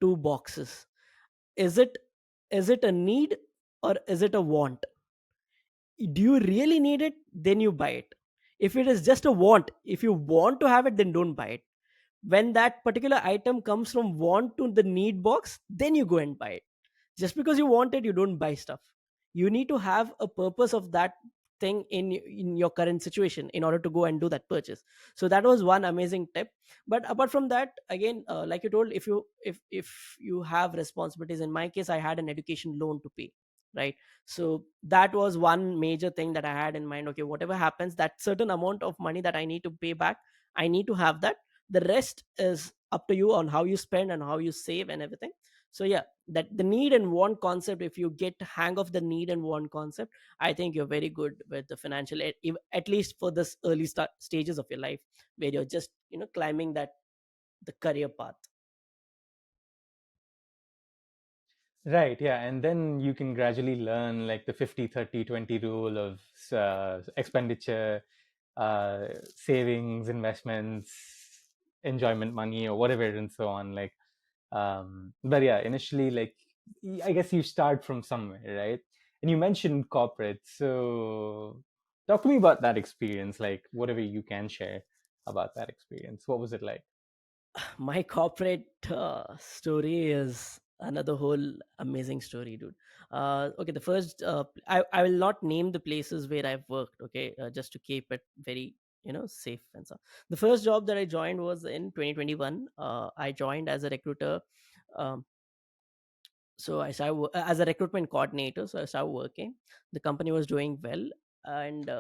two boxes. Is it is it a need or is it a want? Do you really need it? Then you buy it. If it is just a want, if you want to have it, then don't buy it. When that particular item comes from want to the need box, then you go and buy it. Just because you want it, you don't buy stuff. You need to have a purpose of that thing in your current situation in order to go and do that purchase. So that was one amazing tip. But apart from that, again, like you told, if you have responsibilities, in my case I had an education loan to pay, right? So that was one major thing that I had in mind. Okay, whatever happens, that certain amount of money that I need to pay back, I need to have that. The rest is up to you on how you spend and how you save and everything. So yeah, that the need and want concept, if you get hang of the need and want concept, I think you're very good with the financial, at least for this early stages of your life, where you're just climbing that the career path. Right, yeah, and then you can gradually learn like the 50-30-20 rule of expenditure, savings, investments, enjoyment money, or whatever, and so on. Like, but yeah, initially, like, I guess you start from somewhere, right? And you mentioned corporate, so talk to me about that experience, like whatever you can share about that experience. What was it like? My corporate story is another whole amazing story, dude. Okay, the first I will not name the places where I've worked, okay, just to keep it very safe and stuff. The first job that I joined was in 2021. I joined as a recruiter. um, so I started as a recruitment coordinator. So I started working. The company was doing well, and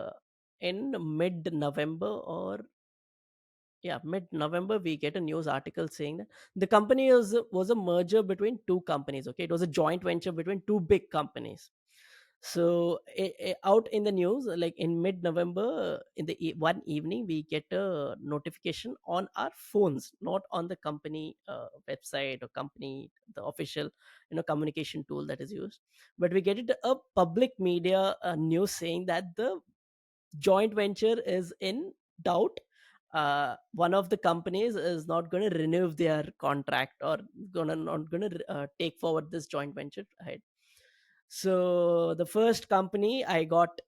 in mid November, or yeah, mid November, we get a news article saying that the company was a merger between two companies. Okay, it was a joint venture between two big companies. So out in the news, like in mid November, in the one evening, we get a notification on our phones, not on the company website or company the official communication tool that is used, but we get it a public media news saying that the joint venture is in doubt. One of the companies is not going to renew their contract, or gonna not going to take forward this joint venture ahead. So the first company I got,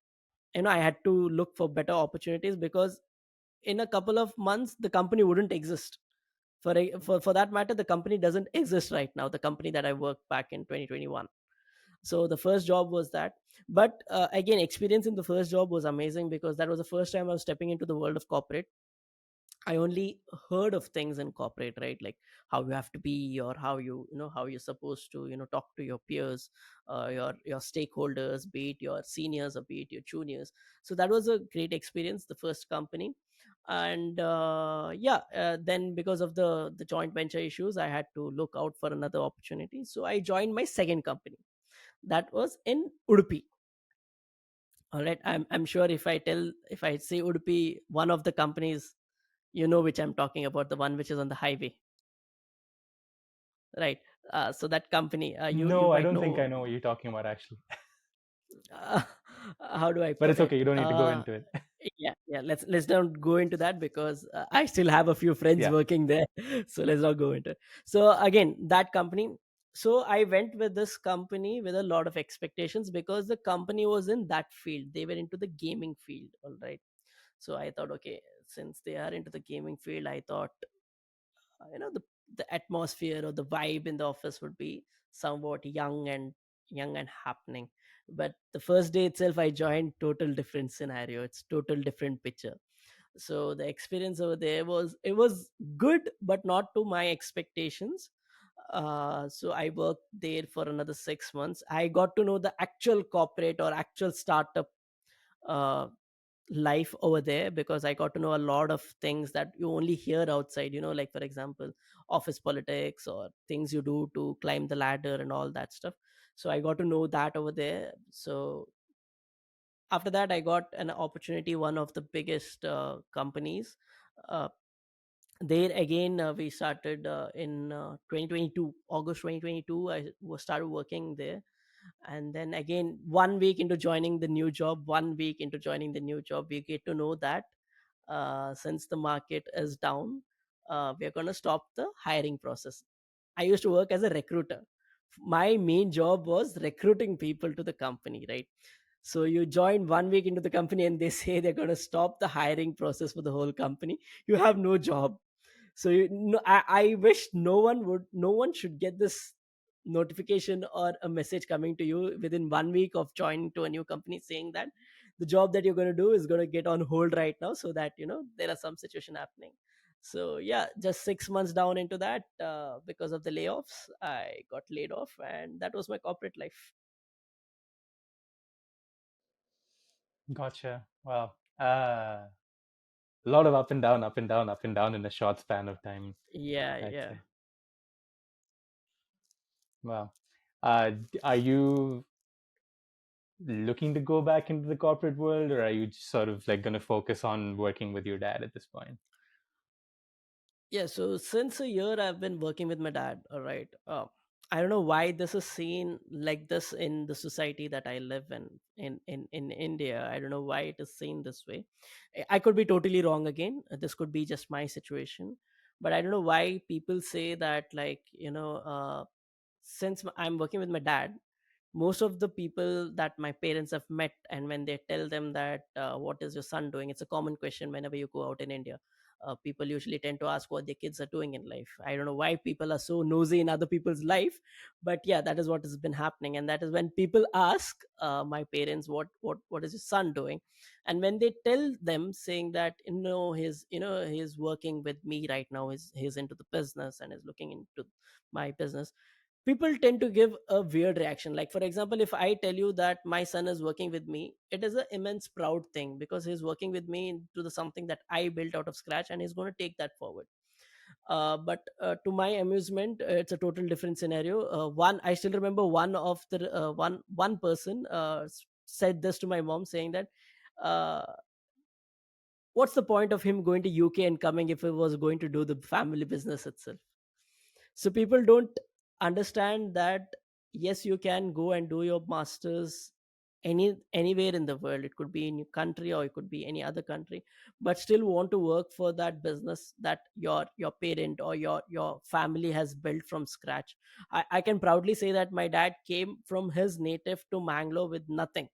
I had to look for better opportunities, because in a couple of months the company wouldn't exist. For that matter, the company doesn't exist right now, the company that I worked back in 2021. So the first job was that. But again, experience in the first job was amazing, because that was the first time I was stepping into the world of corporate. I only heard of things in corporate, right? Like how you have to be, or how how you're supposed to, talk to your peers, your stakeholders, be it your seniors or be it your juniors. So that was a great experience, the first company. And yeah, then because of the joint venture issues, I had to look out for another opportunity. So I joined my second company, that was in Udupi. All right, I'm sure if I say Udupi, one of the companies, which I'm talking about, the one which is on the highway, right? So that company, you No, I might don't think know. I know what you're talking about actually. uh, how do I But put it's it? okay. You don't need to go into it. Yeah, let's not go into that, because I still have a few friends Yeah. working there. So let's not go into it. So again, that company. So I went with this company with a lot of expectations, because the company was in that field, they were into the gaming field. All right. So I thought, okay, since they are into the gaming field, I thought, the atmosphere or the vibe in the office would be somewhat young and happening. But the first day itself, I joined, total different scenario, it's total different picture. So the experience over there was good, but not to my expectations. So I worked there for another 6 months. I got to know the actual corporate or actual startup uh, life over there, because I got to know a lot of things that you only hear outside, like for example, office politics or things you do to climb the ladder and all that stuff. So I got to know that over there. So after that, I got an opportunity, one of the biggest companies. uh, there again, we started in 2022, August 2022, I started working there. And then again, 1 week into joining the new job, 1 week into joining the new job, we get to know that since the market is down, we're going to stop the hiring process. I used to work as a recruiter. My main job was recruiting people to the company, right? So you join 1 week into the company and they say they're going to stop the hiring process for the whole company. You have no job. So no, I wish no one should get this notification or a message coming to you within 1 week of joining to a new company, saying that the job that you're going to do is going to get on hold right now, so that there are some situation happening. So yeah, just 6 months down into that, because of the layoffs, I got laid off, and that was my corporate life. Gotcha. Wow. A lot of up and down, up and down, up and down in a short span of time, Yeah, I'd yeah. say. Wow. Are you looking to go back into the corporate world, or are you just sort of like going to focus on working with your dad at this point? Yeah, so since a year I've been working with my dad. All right. I don't know why this is seen like this in the society that I live in India. I don't know why it is seen this way. I could be totally wrong again. This could be just my situation, but I don't know why people say that, like, since I'm working with my dad, most of the people that my parents have met, and when they tell them that, what is your son doing, it's a common question whenever you go out in India. People usually tend to ask what their kids are doing in life. I don't know why people are so nosy in other people's life, but yeah, that is what has been happening. And that is when people ask my parents, what is your son doing, and when they tell them saying that, he's working with me right now, he's into the business and is looking into my business, people tend to give a weird reaction. Like for example, if I tell you that my son is working with me, it is an immense proud thing, because he's working with me into the something that I built out of scratch, and he's going to take that forward. But to my amusement, it's a total different scenario. One, I still remember one of the one person said this to my mom, saying that, uh, what's the point of him going to UK and coming if he was going to do the family business itself? So people don't understand that yes, you can go and do your masters anywhere in the world. It could be in your country or it could be any other country, but still want to work for that business that your parent or your family has built from scratch. I can proudly say that my dad came from his native to Mangalore with nothing,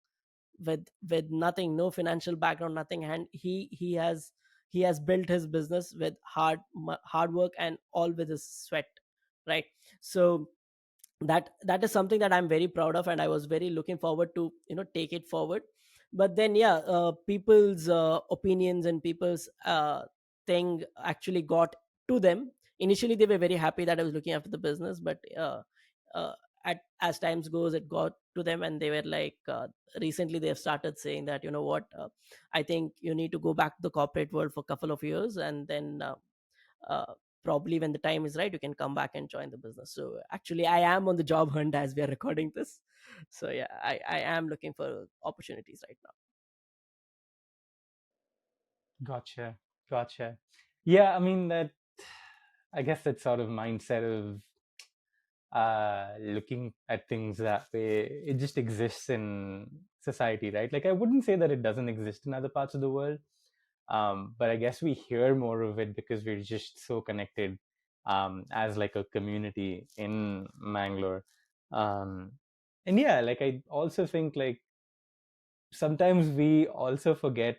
with nothing, no financial background, nothing, and he has built his business with hard work and all with his sweat, right? So that is something that I'm very proud of, and I was very looking forward to take it forward. But then yeah, people's opinions and people's thing actually got to them. Initially they were very happy that I was looking after the business, but uh, as times goes, it got to them, and they were like, recently they have started saying that, you know what, I think you need to go back to the corporate world for a couple of years, and then uh, probably when the time is right, you can come back and join the business. So actually I am on the job hunt as we are recording this. So yeah, I am looking for opportunities right now. Gotcha. Gotcha. Yeah, I mean that. I guess that sort of mindset of looking at things that way, it just exists in society, right? Like I wouldn't say that it doesn't exist in other parts of the world, but I guess we hear more of it because we're just so connected as like a community in Mangalore. Um, and yeah, like I also think like sometimes we also forget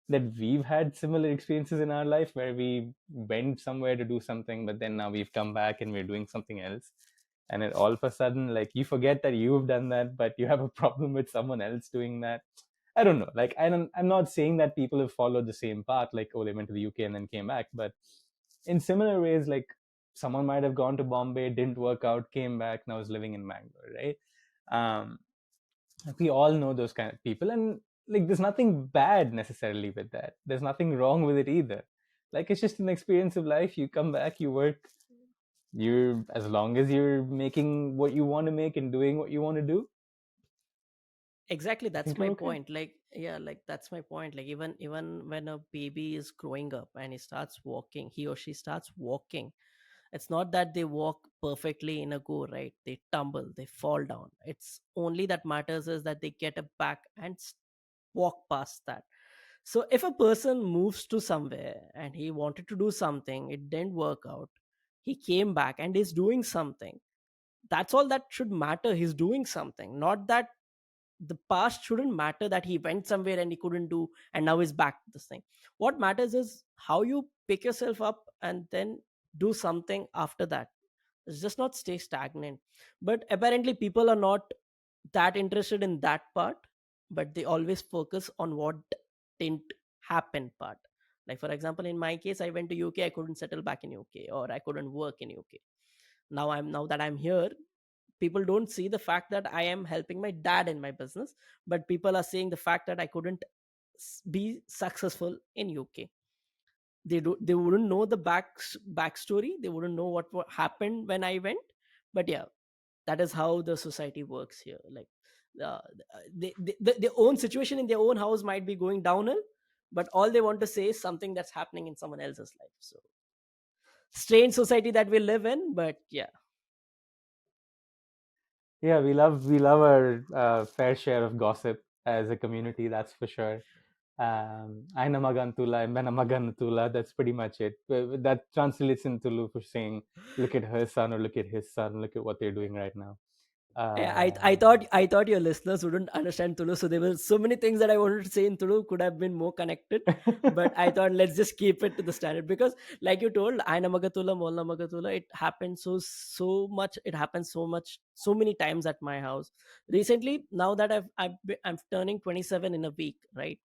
that we've had similar experiences in our life where we went somewhere to do something, but then now we've come back and we're doing something else. And it all of a sudden, like you forget that you've done that, but you have a problem with someone else doing that. I don't know. Like I'm not saying that people have followed the same path, like oh they went to the UK and then came back, but in similar ways, like someone might have gone to Bombay, didn't work out, came back, now is living in Mangalore, right? Um, we all know those kind of people, and like there's nothing bad necessarily with that, there's nothing wrong with it either. Like it's just an experience of life. You come back, you work, you're as long as you're making what you want to make and doing what you want to do, Exactly, I that's think my we're okay. point. Like yeah, like that's my point. Like even when a baby is growing up and he or she starts walking, it's not that they walk perfectly in a go, right? They tumble, they fall down. It's only that matters is that they get up back and walk past that. So if a person moves to somewhere and he wanted to do something, it didn't work out, he came back and is doing something, that's all that should matter. He's doing something, not that the past shouldn't matter, that he went somewhere and he couldn't do and now he's back to this thing. What matters is how you pick yourself up and then do something after that. It's just not stay stagnant. But apparently people are not that interested in that part, but they always focus on what didn't happen part. Like for example, in my case, I went to UK, I couldn't settle back in UK, or I couldn't work in UK. Now that I'm here, people don't see the fact that I am helping my dad in my business, but people are seeing the fact that I couldn't be successful in UK. They wouldn't know the backstory, they wouldn't know what happened when I went. But yeah, that is how the society works here. Like uh, their own situation in their own house might be going downhill, but all they want to say is something that's happening in someone else's life. So strange society that we live in, but yeah. Yeah, we love our fair share of gossip as a community, that's for sure. Aina magantula, mbena magantula, that's pretty much it. That translates into Lu for saying, look at her son or look at his son, look at what they're doing right now. Yeah, I thought your listeners wouldn't understand Tulu, so there were so many things that I wanted to say in Tulu could have been more connected, but I thought let's just keep it to the standard because, like you told, Aina Magatula, Molna Magatula, it happens so much. It happens so much, so many times at my house. Recently, now that I'm turning 27 in a week, right?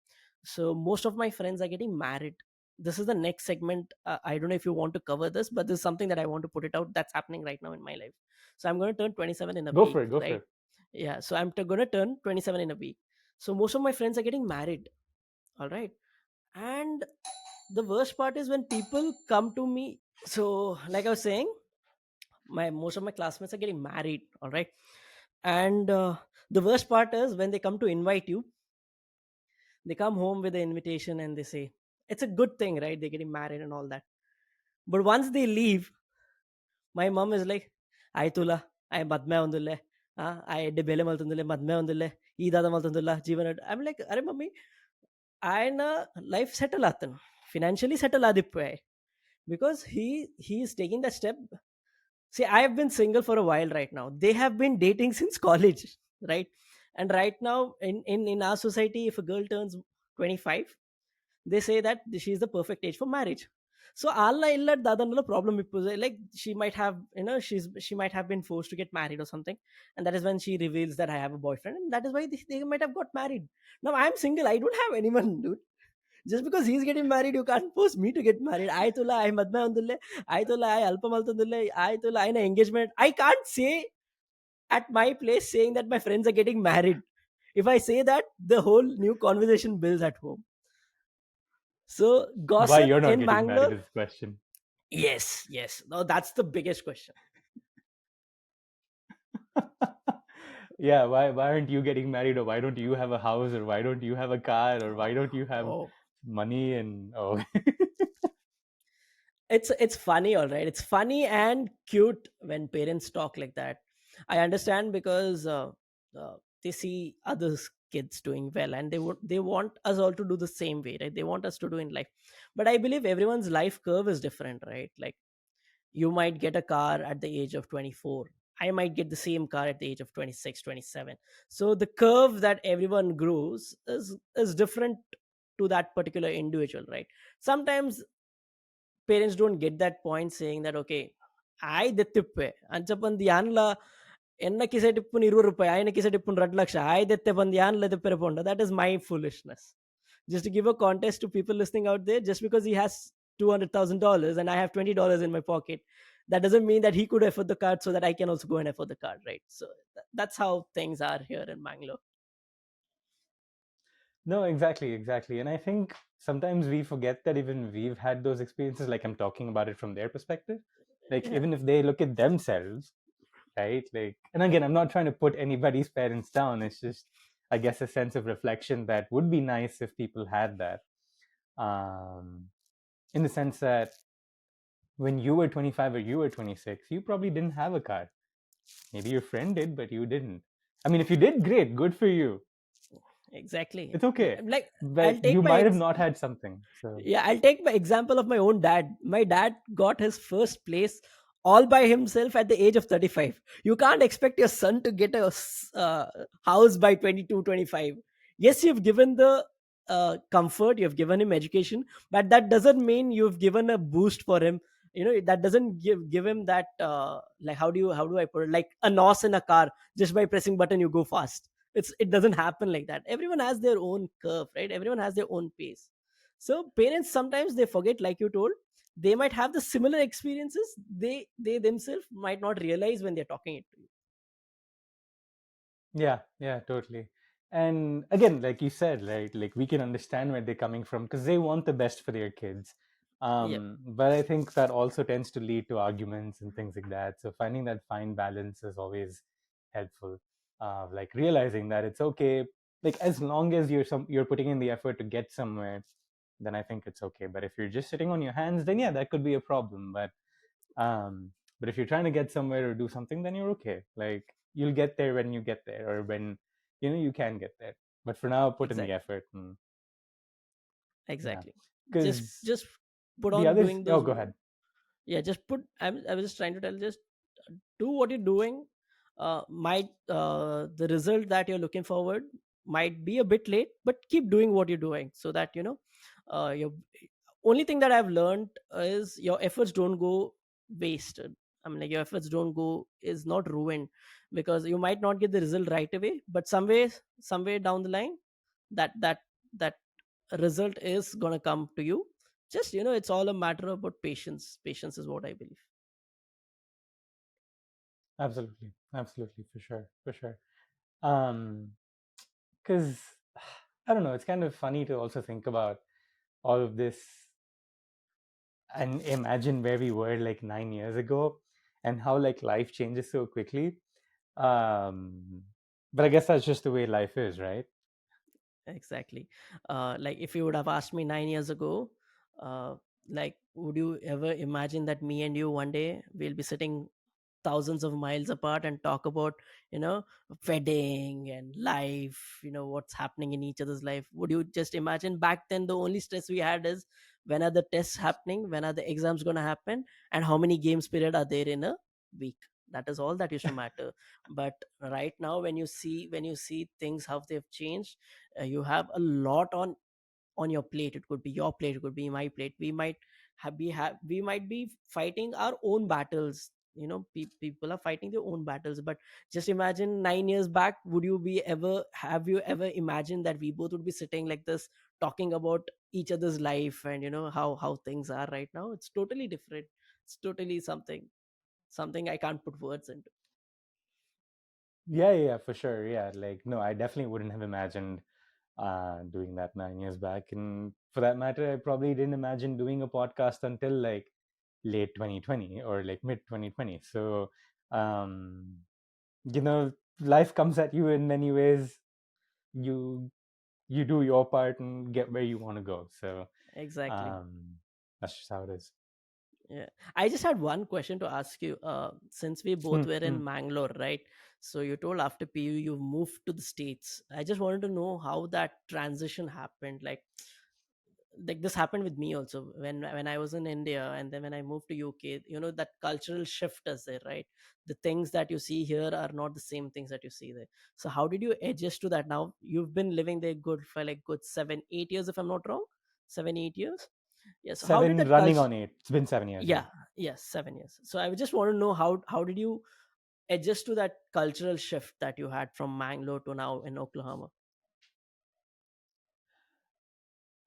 So most of my friends are getting married. This is the next segment. I don't know if you want to cover this, but this is something that I want to put it out that's happening right now in my life. So I'm going to turn 27 in a Go week, for it, go for right? it. Yeah, so going to turn 27 in a week. So most of my friends are getting married, all right? And the worst part is when people come to me So like I was saying, my most of my classmates are getting married, all right. And the worst part is when they come to invite you, they come home with the invitation and they say it's a good thing, right? They're getting married and all that. But once they leave, my mom is like, ಆಯ್ತುಲ್ಲ ಆಯ್ ಮದ್ಮೆ ಒಂದಿಲ್ಲೆ ಎಡ್ಡೆ ಬೆಲೆ ಮಲ್ತಂದಿಲ್ಲೆ ಮದ್ಮೆ ಒಂದಿಲ್ಲೆ ಈದಾದ ಮಲ್ತಂದಿಲ್ಲ ಜೀವನ I like ಅರೆ mummy ఆయన life settle అతను ఫినాన్షియలీ సెటిల్ ఆదిపోయాయి because he is taking that step. See, I have been single for a while right now. They have been dating since college, right? And right now in our society, if a girl turns 25, they say that she is the perfect age for marriage. So alla illa dadanalo problem ippose, like she might have, she might have been forced to get married or something, and that is when she reveals that I have a boyfriend, and that is why they might have got married. Now I'm single, I don't have anyone, dude. Just because he's getting married, you can't force me to get married. Aitula, I madma undulle. Aitula, I alpamaltundulle. Aitula, I engagement. I can't say at my place saying that my friends are getting married. If I say that, the whole new conversation builds at home. So Why gossip you're not in getting married Bangalore. is the question. Yes, yes. No, that's the biggest question. Yeah, why aren't you getting married, or why don't you have a house, or why don't you have a car, or why don't you have Oh, money? And oh, it's funny, all right. It's funny and cute when parents talk like that. I understand because they see others kids doing well, and they want us all to do the same way, right? They want us to do in life. But I believe everyone's life curve is different, right? Like you might get a car at the age of 24, I might get the same car at the age of 26, 27. So the curve that everyone grows is different to that particular individual, right? Sometimes parents don't get that point saying that okay, ಆಯ್ದೆತ್ತಿಪ್ಪೆ ಅಂಚಪ್ಪಂದು ಯಾನ್ಲ ಎನ್ನ ಕಿಸೆ ಟಿಪ್ಪುನ್ ₹20 ఆయన కిసೆ టిప్పున్ 2 లక్ష ఆಯ್దెత్తే ಬಂದು యాన్ల దెప్పెర ponda. That is my foolishness. Just to give a context to people listening out there, just because he has $200,000 and I have $20 in my pocket, that doesn't mean that he could afford the card so that I can also go and afford the card, right? So that's how things are here in Bangalore. no, exactly, exactly. And I think sometimes we forget that even we've had those experiences. Like I'm talking about it from their perspective. Like Yeah, even if they look at themselves, right? Like, and again, I'm not trying to put anybody's parents down. It's just, I guess, a sense of reflection that would be nice if people had that. Um, in the sense that when you were 25 or you were 26, you probably didn't have a car. Maybe your friend did, but you didn't. I mean, if you did, great, good for you. exactly. It's okay. Like But I'll you take my might have not had something. So, yeah, I'll take my example of my own dad. My dad got his first place all by himself at the age of 35. You can't expect your son to get a house by 22, 25. Yes, you've given the comfort, you've given him education, but that doesn't mean you've given a boost for him. That doesn't give him that like how do I put it, like a nos in a car. Just by pressing button you go fast. It doesn't happen like that. Everyone has their own curve, right? Everyone has their own pace. So parents sometimes they forget, like you told, they might have the similar experiences. They themselves might not realize when they're talking it to you. yeah, yeah, totally. And again, like you said, right, like we can understand where they're coming from because they want the best for their kids. Yep, But I think that also tends to lead to arguments and things like that. So finding that fine balance is always helpful. Like realizing that it's okay, like as long as you're putting in the effort to get somewhere, then I think it's okay. But if you're just sitting on your hands, then yeah, that could be a problem. Um, but if you're trying to get somewhere or do something, then you're okay. Like you'll get there when you get there, or when you can get there. But for now, put in the exactly, effort. And yeah, exactly. just because just put the on others. doing Oh, those. go ahead. Yeah, just put. I was just trying to tell. Just do what you're doing. Might the result that you're looking forward might be a bit late, but keep doing what you're doing so that your only thing that I've learned is your efforts don't go wasted. I mean, like your efforts don't go is not ruined because you might not get the result right away, but somewhere down the line, that result is gonna come to you. Just it's all a matter about patience. Patience is what I believe. Absolutely, absolutely, for sure, for sure. Um, because I don't know, it's kind of funny to also think about all of this and imagine where we were like 9 years ago, and how like life changes so quickly. Um, but I guess that's just the way life is, right? Exactly. Like if you would have asked me 9 years ago, uh, like would you ever imagine that me and you one day we'll be sitting thousands of miles apart and talk about, you know, wedding and life, you know, what's happening in each other's life? Would you just imagine? Back then the only stress we had is when are the tests happening, when are the exams going to happen, and how many games period are there in a week. That is all that used to matter. But right now when you see things how they've changed, you have a lot on your plate. It could be your plate, it could be my plate. We might be fighting our own battles, you know. People are fighting their own battles. But just imagine 9 years back, would you be ever have you ever imagined that we both would be sitting like this talking about each other's life and, you know, how things are right now? It's totally different. It's totally something I can't put words into. Yeah, yeah, for sure. Yeah, like no, I definitely wouldn't have imagined doing that 9 years back. And for that matter, I probably didn't imagine doing a podcast until like late 2020 or like mid 2020. So, um, you know, life comes at you in many ways. You you do your part and get where you want to go. So, Exactly. um, that's just how it is. Yeah. I just had one question to ask you. Since we both Hmm, were hmm. in Mangalore, right? So you told after PU you moved to the States. I just wanted to know how that transition happened. Like this happened with me also when I was in India, and then when I moved to UK, you know, that cultural shift is there, right? The things that you see here are not the same things that you see there. So how did you adjust to that? Now you've been living there good for like good 7 8 years, if I'm not wrong. 7 8 years. Yeah. So how did 7 that running culture? on 8. It's been 7 years, yeah. Yeah, yes, 7 years. So I just want to know how did you adjust to that cultural shift that you had from Mangalore to now in Oklahoma?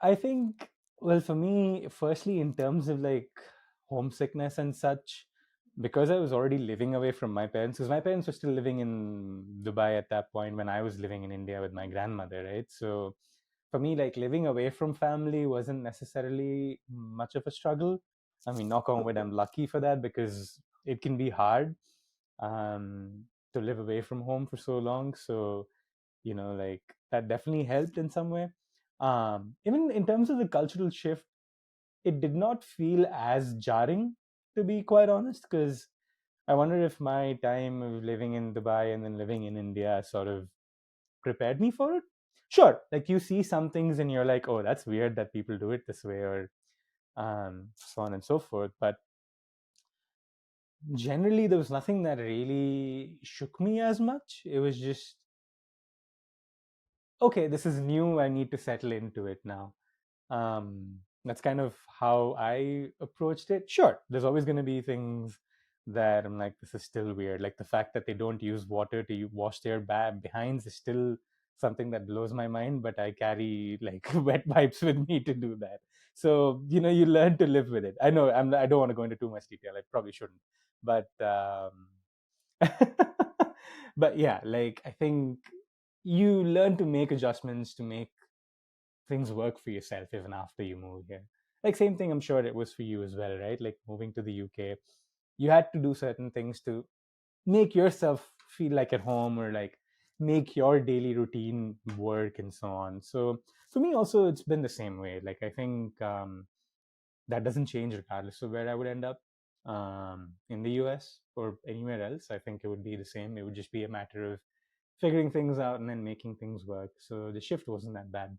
I think, well, for me, firstly, in terms of like homesickness and such, because I was already living away from my parents, because my parents were still living in Dubai at that point when I was living in India with my grandmother, right? So for me, like living away from family wasn't necessarily much of a struggle. I mean, knock on wood, I'm lucky for that because it can be hard to live away from home for so long. So, like that definitely helped in some way. Even in terms of the cultural shift, it did not feel as jarring, to be quite honest, because I wonder if my time of living in Dubai and then living in India sort of prepared me for it. Sure, like you see some things and you're like, oh, that's weird that people do it this way, or so on and so forth. But generally, there was nothing that really shook me as much. It was just, okay, this is new. I need to settle into it now. That's kind of how I approached it. Sure, there's always going to be things that I'm like, this is still weird. Like the fact that they don't use water to wash their behinds is still something that blows my mind. But I carry like wet wipes with me to do that. So you learn to live with it. I know I don't want to go into too much detail. I probably shouldn't. But but yeah, like I think you learn to make adjustments to make things work for yourself even after you move here. Like same thing, I'm sure it was for you as well, right? Like moving to the UK, you had to do certain things to make yourself feel like at home, or like make your daily routine work and so on. So for me also, it's been the same way. Like I think that doesn't change regardless of where I would end up, in the US or anywhere else. I think it would be the same. It would just be a matter of figuring things out and then making things work. So the shift wasn't that bad.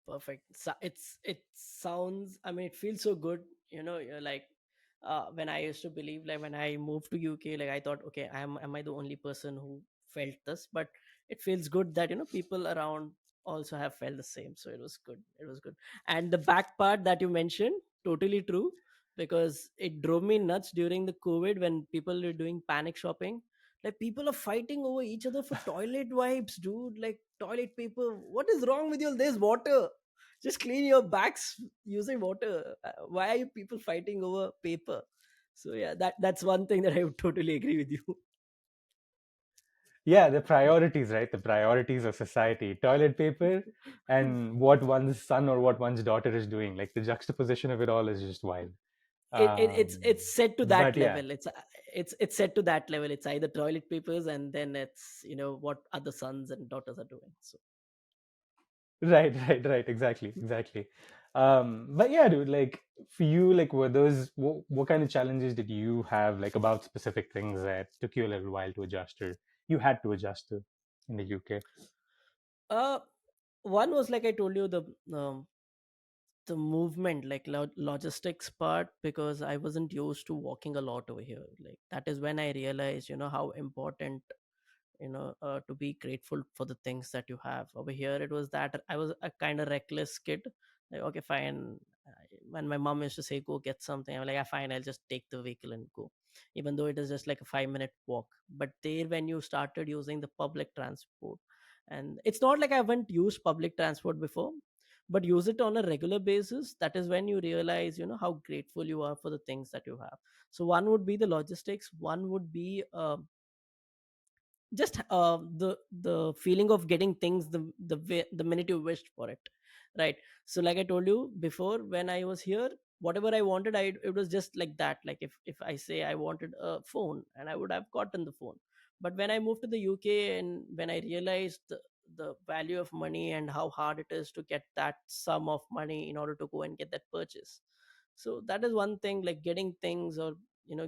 Perfect. So it sounds, I mean, it feels so good, you know. You're like, when I used to believe, like when I moved to UK, like I thought, okay, am I the only person who felt this? But it feels good that, you know, people around also have felt the same. So it was good. It was good. And the back part that you mentioned, totally true, because it drove me nuts during the COVID when people were doing panic shopping. Like people are fighting over each other for toilet wipes, dude. Like toilet paper. What is wrong with you? There's water. Just clean your backs using water. Why are you people fighting over paper? So yeah, that's one thing that I would totally agree with you. Yeah, the priorities, right? The priorities of society, toilet paper, and what one's son or what one's daughter is doing. Like the juxtaposition of it all is just wild. It's set to that But yeah, level. It's set to that level. It's either toilet papers, and then it's, what other sons and daughters are doing. So right, right, exactly, exactly. But yeah, dude, like for you, like were those what kind of challenges did you have like about specific things that took you a little while to adjust or you had to adjust to in the UK? uh one was, like I told you, um, the movement, like logistics part, because I wasn't used to walking a lot over here. Like that is when I realized, how important, to be grateful for the things that you have over here. It was that I was a kind of reckless kid. Like, okay, fine. When my mom used to say go get something, I'm like, fine, I'll just take the vehicle and go, even though it is just like a 5-minute walk. But there, when you started using the public transport, and it's not like I haven't used public transport before, but use it on a regular basis, that is when you realize, how grateful you are for the things that you have. So one would be the logistics, one would be just the feeling of getting things the minute you wished for it, right? So like I told you before, when I was here, whatever I wanted, it was just like that. Like if I say I wanted a phone, and I would have gotten the phone. But when I moved to the UK, and when I realized the value of money and how hard it is to get that sum of money in order to go and get that purchase, so that is one thing, like getting things, or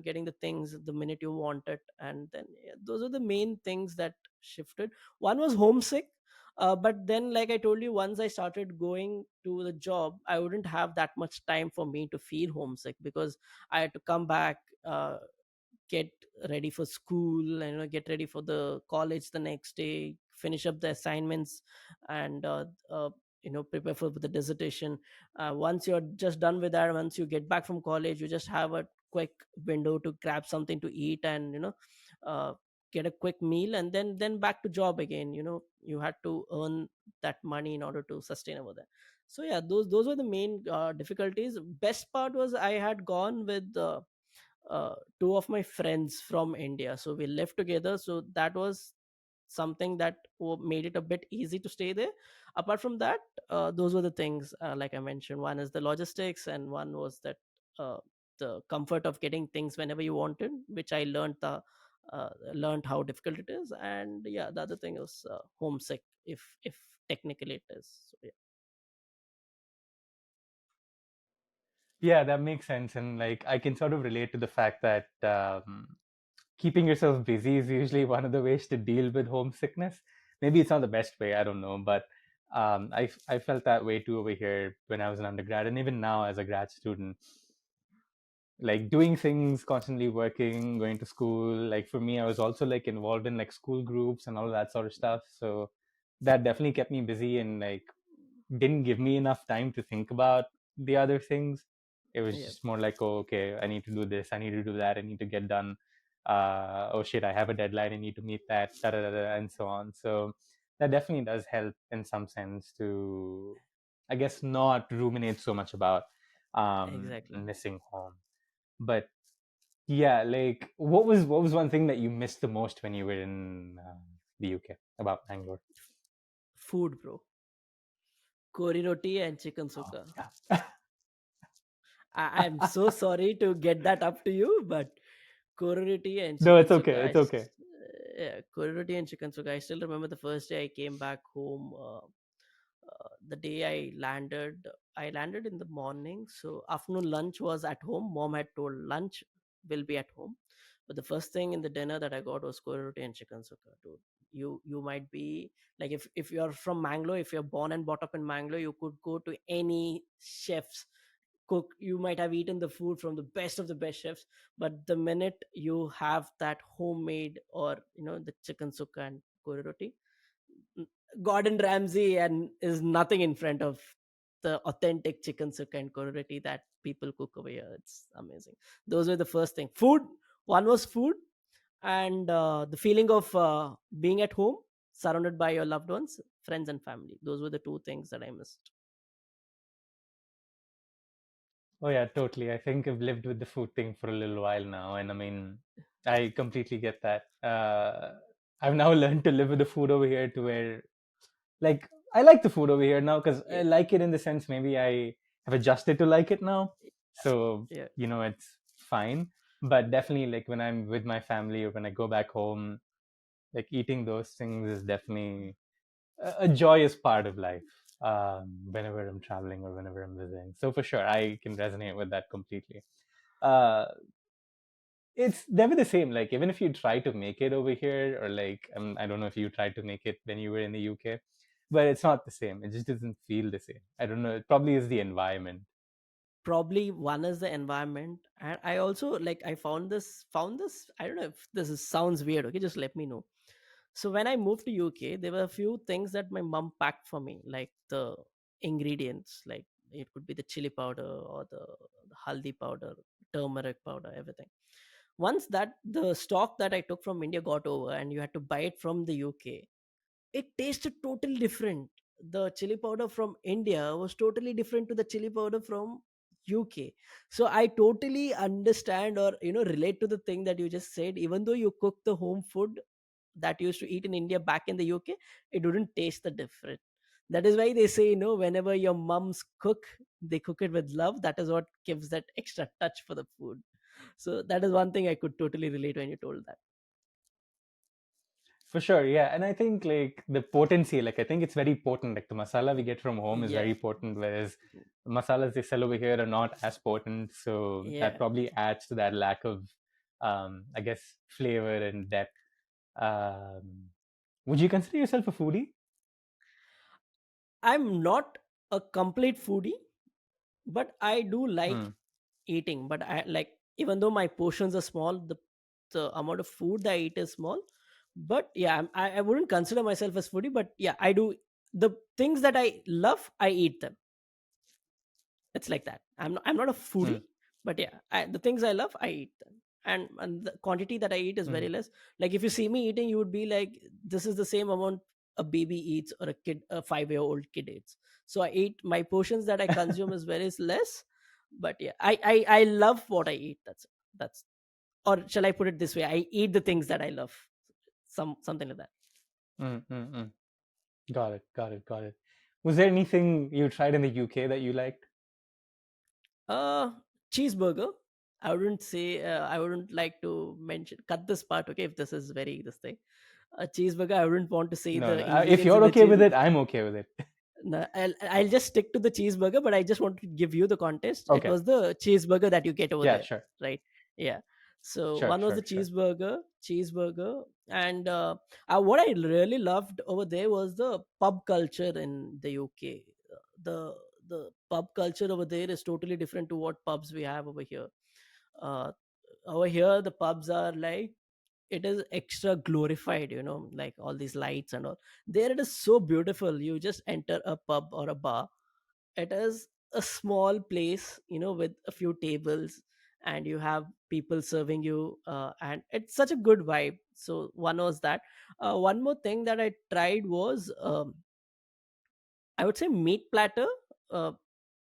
getting the things the minute you want it. And then, yeah, those are the main things that shifted. One was homesick. But then, like I told you, once I started going to the job, I wouldn't have that much time for me to feel homesick, because I had to come back, get ready for school, and get ready for the college the next day, finish up the assignments, and prepare for the dissertation. Once you're just done with that, once you get back from college, you just have a quick window to grab something to eat, and uh, get a quick meal, and then back to job again. You had to earn that money in order to sustain over there. So yeah, those were the main difficulties. Best part was I had gone with two of my friends from India. So we lived together. So that was something that made it a bit easy to stay there. Apart from that, those were the things, like I mentioned. One is the logistics, and one was that the comfort of getting things whenever you wanted, which I learned how difficult it is. And yeah, the other thing was homesick, if technically it is. So yeah. Yeah, that makes sense. And like I can sort of relate to the fact that keeping yourself busy is usually one of the ways to deal with homesickness. Maybe it's not the best way, I don't know, but I felt that way too over here when I was an undergrad, and even now as a grad student, like doing things, constantly working, going to school. Like for me, I was also like involved in like school groups and all that sort of stuff. So that definitely kept me busy and like didn't give me enough time to think about the other things. It was Yeah, just more like, oh, okay, I need to do this, I need to do that, I need to get done. Oh shit, I have a deadline, I need to meet that, da, da, da, da, and so on. So that definitely does help in some sense to, I guess, not ruminate so much about exactly. missing home. But yeah, like what was one thing that you missed the most when you were in the UK about Bangalore? Food, bro. Kori roti and chicken Oh, sukka. yeah. I'm so sorry to get that up to you, but Kororiti and No, chicken it's sukka. okay. It's okay. Yeah, Kororiti and chicken sukka. I still remember the first day I came back home. The day I landed in the morning. So afternoon lunch was at home. Mom had told lunch will be at home, but the first thing in the dinner that I got was Kororiti and chicken sukka. Dude, you might be like, if you're from Mangalore, if you're born and brought up in Mangalore, you could go to any chef's cook. You might have eaten the food from the best of the best chefs, but the minute you have that homemade, or the chicken sukka and kori roti, Gordon Ramsay and is nothing in front of the authentic chicken sukka and kori roti that people cook over here. It's amazing. Those were the first thing. Food. One was food, and the feeling of being at home, surrounded by your loved ones, friends, and family. Those were the two things that I missed. Oh yeah, totally. I think I've lived with the food thing for a little while now, and I mean, I completely get that. I've now learned to live with the food over here to where, like, I like the food over here now because I Yeah, like it in the sense maybe I have adjusted to like it now. So, yeah. it's fine. But definitely, like, when I'm with my family or when I go back home, like, eating those things is definitely a joyous part of life, whenever I'm traveling or whenever I'm visiting. So, for sure, I can resonate with that completely. Uh, it's never the same. Like, even if you try to make it over here, or like, I don't know if you tried to make it when you were in the UK, but it's not the same. It just doesn't feel the same. I don't know. It probably is the environment. Probably one is the environment, and I also like I found this. I don't know if this sounds weird. Okay, just let me know. So when I moved to UK, there were a few things that my mom packed for me, like the ingredients, like it could be the chili powder or the haldi powder, turmeric powder, everything. Once that the stock that I took from India got over and you had to buy it from the UK, it tasted totally different. The chili powder from India was totally different to the chili powder from UK. So I totally understand, or relate to the thing that you just said. Even though you cook the home food that you used to eat in India back in the UK, it wouldn't taste the different. That is why they say, whenever your mums cook, they cook it with love. That is what gives that extra touch for the food. So that is one thing I could totally relate when you told that. For sure, yeah. And I think like the potency, like I think it's very potent. Like the masala we get from home is Yeah, very potent, whereas the masalas they sell over here are not as potent. So that yeah. probably adds to that lack of, I guess, flavor and depth. Um, would you consider yourself a foodie? I'm not a complete foodie, but I do like Hmm. eating. But I like, even though my portions are small, the amount of food that I eat is small. But yeah, I wouldn't consider myself as foodie. But yeah, I do the things that I love. I eat them. It's like that. I'm not a Hmm. foodie, but yeah, the things I love, I eat them. And the quantity that I eat is Hmm. very less. Like if you see me eating, you would be like, this is the same amount a baby eats or a 5-year-old kid eats. So I eat, my portions that I consume is very less. But yeah, I love what I eat. That's Or shall I put it this way, I eat the things that I love. Something like that. Hmm. Hmm. Hmm. Got it. Got it. Got it. Was there anything you tried in the UK that you liked? uh Cheeseburger. I wouldn't like to mention, cut this part, okay, if this is very this thing. A cheeseburger, I wouldn't want to say No, the no. If ingredients in you're the okay with cheese. it, I'm okay with it. No, I'll just stick to the cheeseburger, but I just want to give you the context. It Okay. was the cheeseburger that you get over Yeah. there, Sure. right? Yeah. So Sure. one was the Sure. Sure. cheeseburger, and what I really loved over there was the pub culture in the UK. The the pub culture over there is totally different to what pubs we have over here. Uh, Over here, the pubs are like, it is extra glorified, like all these lights and all. There it is so beautiful. You just enter a pub or a bar. It is a small place, with a few tables, and you have people serving you, and it's such a good vibe. So one was that. One more thing that I tried was, I would say, meat platter. Uh,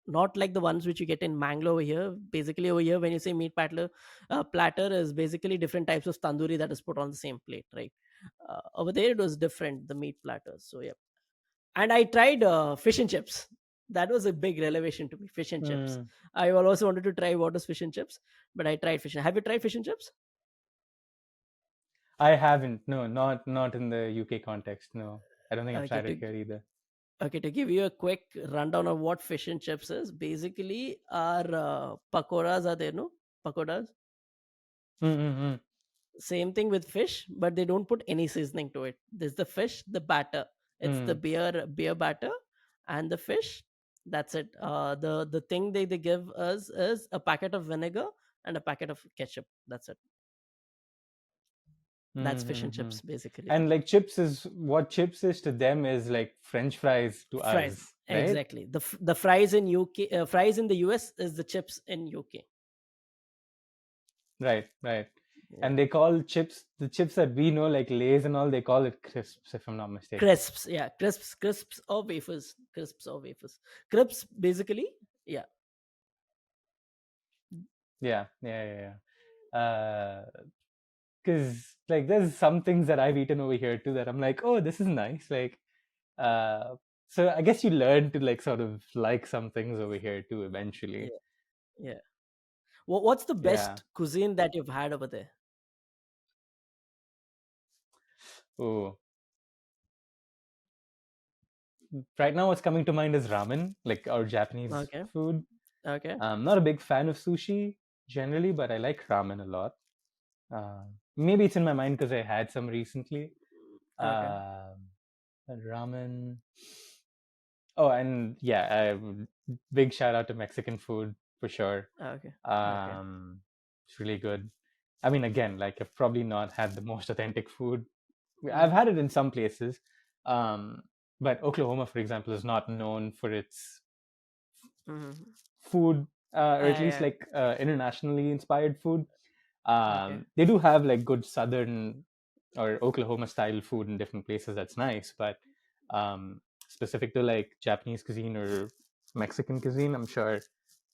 Not like the ones which you get in Mangalore over here. Basically, over here, when you say meat platter is basically different types of tandoori that is put on the same plate, right? Over there, it was different, the meat platters. So, yeah. And I tried fish and chips. That was a big revelation to me, fish and chips. Mm, I also wanted to try what is fish and chips, but I tried fish. Have you tried fish and chips? I haven't. No, not in the UK context. No, I don't think I've Okay, tried it here either. to give you a quick rundown of what fish and chips is, basically our pakoras are there, no? Pakoras. Mm-mm-mm. Same thing with fish, but they don't put any seasoning to it. There's the fish, the batter. It's the Mm, beer batter, and the fish. That's it. The thing they give us is a packet of vinegar and a packet of ketchup. That's it. That's fish and mm-hmm. chips basically. And like chips is what chips is to them is like French fries to Fries, us, right? exactly. The fries in UK, fries in the US is the chips in UK. Right, right. Yeah. And they call chips the chips that we know like Lay's and all. They call it crisps, if I'm not mistaken. Crisps, yeah, crisps or wafers, crisps basically. Yeah. Yeah, yeah, yeah, yeah. because like there's some things that I've eaten over here too that I'm like, oh, this is nice. Like, uh, so I guess you learn to like sort of like some things over here too eventually. Yeah, yeah. What's the Yeah. best cuisine that you've had over there? Oh, right now what's coming to mind is ramen, like our Japanese Okay, food. okay, I'm not a big fan of sushi generally, but I like ramen a lot. Uh, Maybe it's in my mind because I had some recently. okay, Um, Ramen. Oh, and yeah, big shout out to Mexican food for sure. okay, okay. It's really good. I mean, again, like I've probably not had the most authentic food. I've Mm-hmm. had it in some places, um, but Oklahoma, for example, is not known for its Mm-hmm. food, or at least I, like internationally inspired food. okay, They do have like good southern or Oklahoma style food in different places. That's nice, but specific to like Japanese cuisine or Mexican cuisine, I'm sure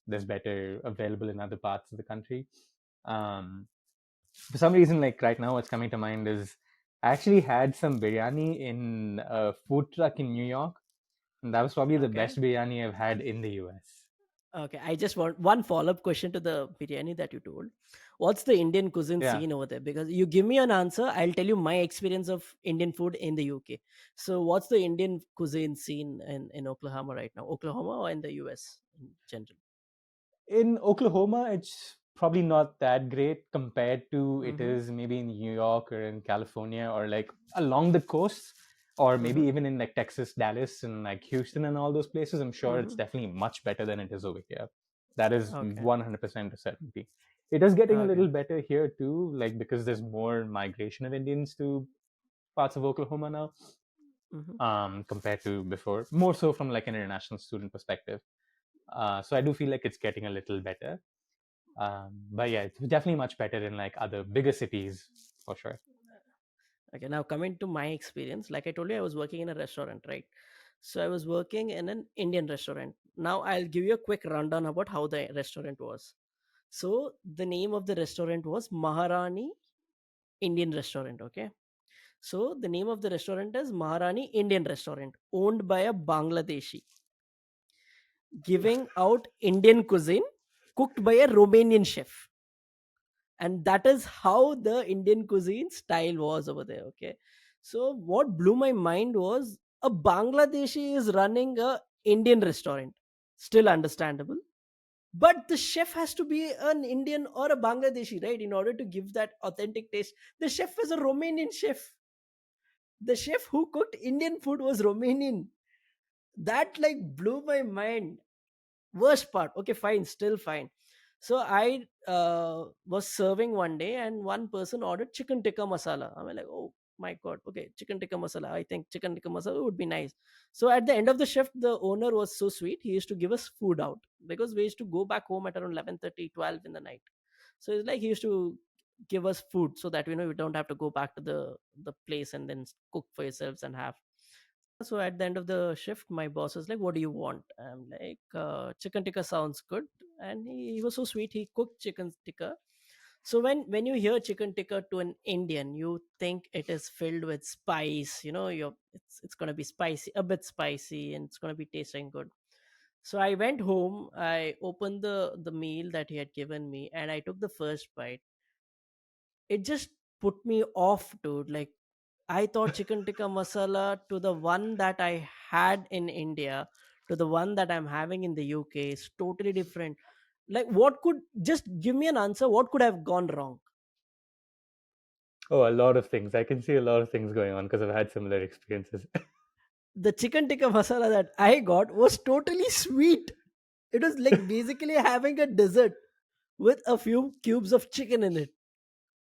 there's better available in other parts of the country. Um, for some reason, like right now, what's coming to mind is I actually had some biryani in a food truck in New York, and that was probably the okay, best biryani I've had in the US. okay. I just want one follow-up question to the biryani that you told. What's the Indian cuisine Yeah. scene over there? Because you give me an answer, I'll tell you my experience of Indian food in the UK. So, what's the Indian cuisine scene in Oklahoma right now? Oklahoma or in the US in general? In Oklahoma, it's probably not that great compared to it Mm-hmm. is maybe in New York or in California or like along the coast or maybe Mm-hmm. even in like Texas, Dallas, and like Houston and all those places. I'm sure it's Mm-hmm. definitely much better than it is over here. That is Okay. 100% a certainty. It is getting a Okay. little better here too, like because there's more migration of Indians to parts of Oklahoma now, Mm-hmm. compared to before, more so from like an international student perspective. So I do feel like it's getting a little better. But yeah, it's definitely much better in like other bigger cities for sure. Okay, now coming to my experience, like I told you, I was working in a restaurant, right? So I was working in an Indian restaurant. Now I'll give you a quick rundown about how the restaurant was. So the name of the restaurant was Maharani Indian Restaurant. Okay. So the name of the restaurant is Maharani Indian Restaurant, owned by a Bangladeshi, giving out Indian cuisine cooked by a Romanian chef. And that is how the Indian cuisine style was over there. Okay, so what blew my mind was a Bangladeshi is running a Indian restaurant, still understandable, but the chef has to be an Indian or a Bangladeshi, right, in order to give that authentic taste. The chef is a Romanian chef. The chef who cooked Indian food was Romanian. That like blew my mind. Worst part, okay, fine, still fine. So I was serving one day and one person ordered chicken tikka masala. I'm like, oh my god, okay, chicken tikka masala, I think chicken tikka masala would be nice. So at the end of the shift, the owner was so sweet, he used to give us food out because we used to go back home at around 11:30, 12 in the night. So it's like he used to give us food so that we don't have to go back to the place and then cook for yourselves and have. So at the end of the shift, my boss was like, "What do you want?" I'm like, "Chicken tikka sounds good." And he was so sweet. He cooked chicken tikka. So when you hear chicken tikka to an Indian, you think it is filled with spice. It's gonna be spicy, a bit spicy, and it's gonna be tasting good. So I went home. I opened the meal that he had given me, and I took the first bite. It just put me off, dude. Like, I thought chicken tikka masala to the one that I had in India to the one that I'm having in the UK is totally different. Like, what could just give me an answer? What could have gone wrong? Oh, a lot of things. I can see a lot of things going on because I've had similar experiences. The chicken tikka masala that I got was totally sweet. It was like basically having a dessert with a few cubes of chicken in it.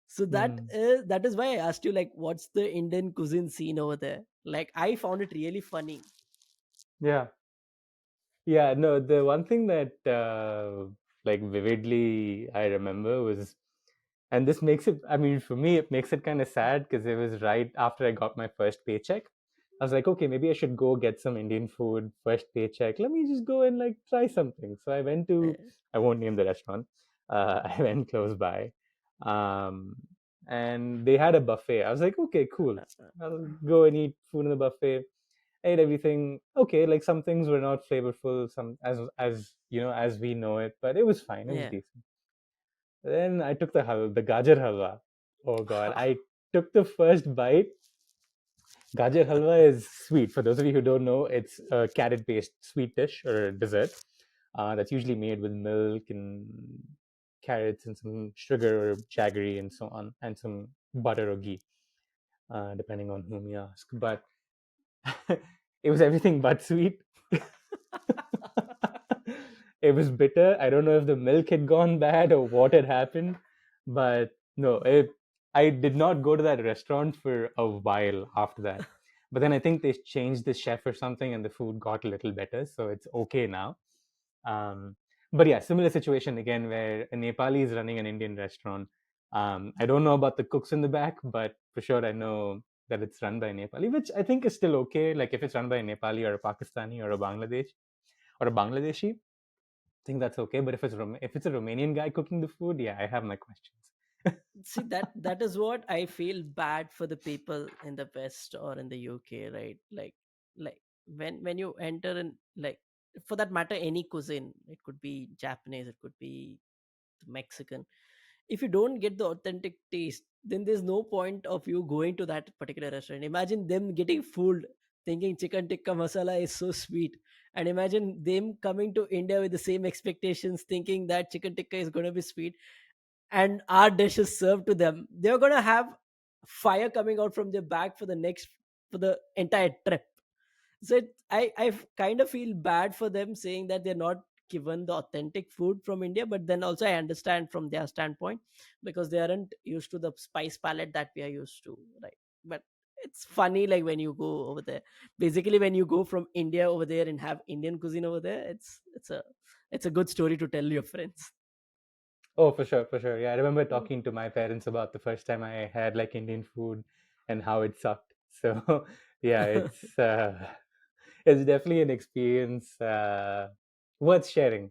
So Hmm. that is why I asked you, like, what's the Indian cuisine scene over there? Like, I found it really funny. Yeah. Yeah, no, the one thing that like vividly I remember was, and this makes it, I mean, for me, it makes it kind of sad because it was right after I got my first paycheck. I was like, okay, maybe I should go get some Indian food, first paycheck. Let me just go and like try something. So I went to, Eh, I won't name the restaurant. I went close by. Um, and they had a buffet. I was like, okay, cool. I'll go and eat food in the buffet. I ate everything. Okay, like some things were not flavorful, some as you know as we know it, but it was fine. It was Yeah. decent. Then I took the gajar halwa. Oh god, I took the first bite. Gajar halwa is sweet. For those of you who don't know, it's a carrot-based sweet dish or dessert that's usually made with milk and carrots and some sugar or jaggery and so on, and some butter or ghee, depending on whom you ask. But it was everything but sweet. It was bitter. I don't know if the milk had gone bad or what had happened, but no, I did not go to that restaurant for a while after that. But then I think they changed the chef or something, and the food got a little better, so it's okay now. Um, but yeah, similar situation again where a Nepali is running an Indian restaurant. I don't know about the cooks in the back, but for sure I know that it's run by a Nepali, which I think is still okay. Like if it's run by a Nepali or a Pakistani or a Bangladeshi, I think that's okay. But if it's a Romanian guy cooking the food, yeah, I have my questions. See, that is what I feel bad for the people in the West or in the UK, right? Like when you enter in, like, for that matter, any cuisine, it could be Japanese, it could be Mexican. If you don't get the authentic taste, then there's no point of you going to that particular restaurant. Imagine them getting fooled thinking chicken tikka masala is so sweet, and imagine them coming to India with the same expectations thinking that chicken tikka is going to be sweet, and our dish is served to them. They're going to have fire coming out from their back for the entire trip. So I kind of feel bad for them saying that they're not given the authentic food from India, but then also I understand from their standpoint because they aren't used to the spice palette that we are used to, right? But it's funny, like when you go over there, basically when you go from India over there and have Indian cuisine over there, it's a good story to tell your friends. Oh, for sure, for sure. Yeah, I remember talking to my parents about the first time I had like Indian food and how it sucked. So, yeah, it's definitely an experience worth sharing.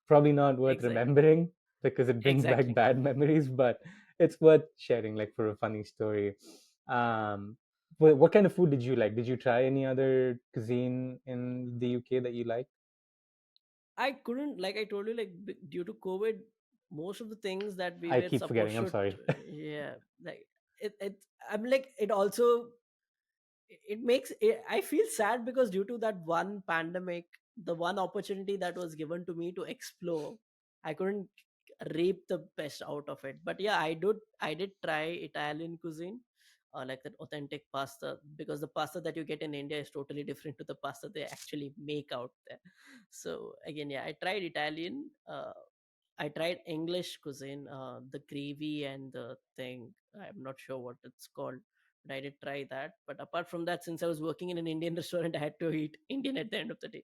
Probably not worth Exactly. remembering because it brings back Exactly. bad memories, but it's worth sharing, like for a funny story. Um, what kind of food did you like? Did you try any other cuisine in the UK that you like? I couldn't, like I told you, like due to COVID, most of the things that we I were keep forgetting. supposed I'm to, sorry. yeah, like it. I'm like it also it makes it, I feel sad because due to that one pandemic, the one opportunity that was given to me to explore, I couldn't reap the best out of it. But yeah, I did try Italian cuisine, like that authentic pasta, because the pasta that you get in India is totally different to the pasta they actually make out there. So again, yeah, I tried Italian. I tried English cuisine, the gravy and the thing. I'm not sure what it's called, but I did try that. But apart from that, since I was working in an Indian restaurant, I had to eat Indian at the end of the day.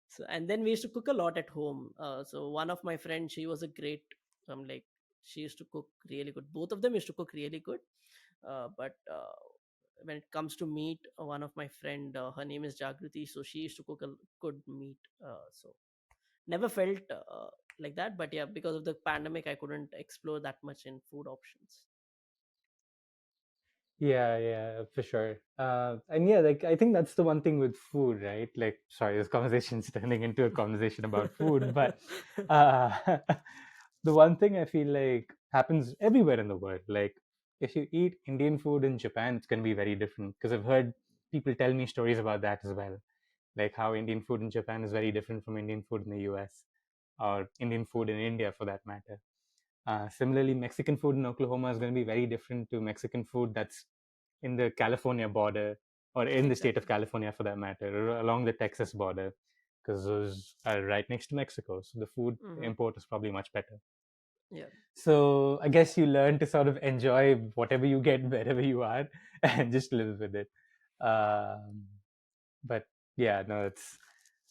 So, and then we used to cook a lot at home. So one of my friends, she was a great, like, she used to cook really good. Both of them used to cook really good. But when it comes to meat, one of my friend, her name is Jagruti, so she used to cook a good meat. So never felt like that, but yeah, because of the pandemic, I couldn't explore that much in food options. Yeah, yeah, for sure. And yeah, like I think that's the one thing with food, right? Like, sorry, this conversation's turning into a conversation about food, but uh, the one thing I feel like happens everywhere in the world, like if you eat Indian food in Japan, it's going to be very different because I've heard people tell me stories about that as well, like how Indian food in Japan is very different from Indian food in the US or Indian food in India for that matter. Similarly, Mexican food in Oklahoma is going to be very different to Mexican food that's in the California border or in the state of Exactly. California for that matter, or along the Texas border, because those are right next to Mexico. So the food Hmm. import is probably much better. Yeah. So I guess you learn to sort of enjoy whatever you get wherever you are and just live with it. Um, but yeah, no, it's.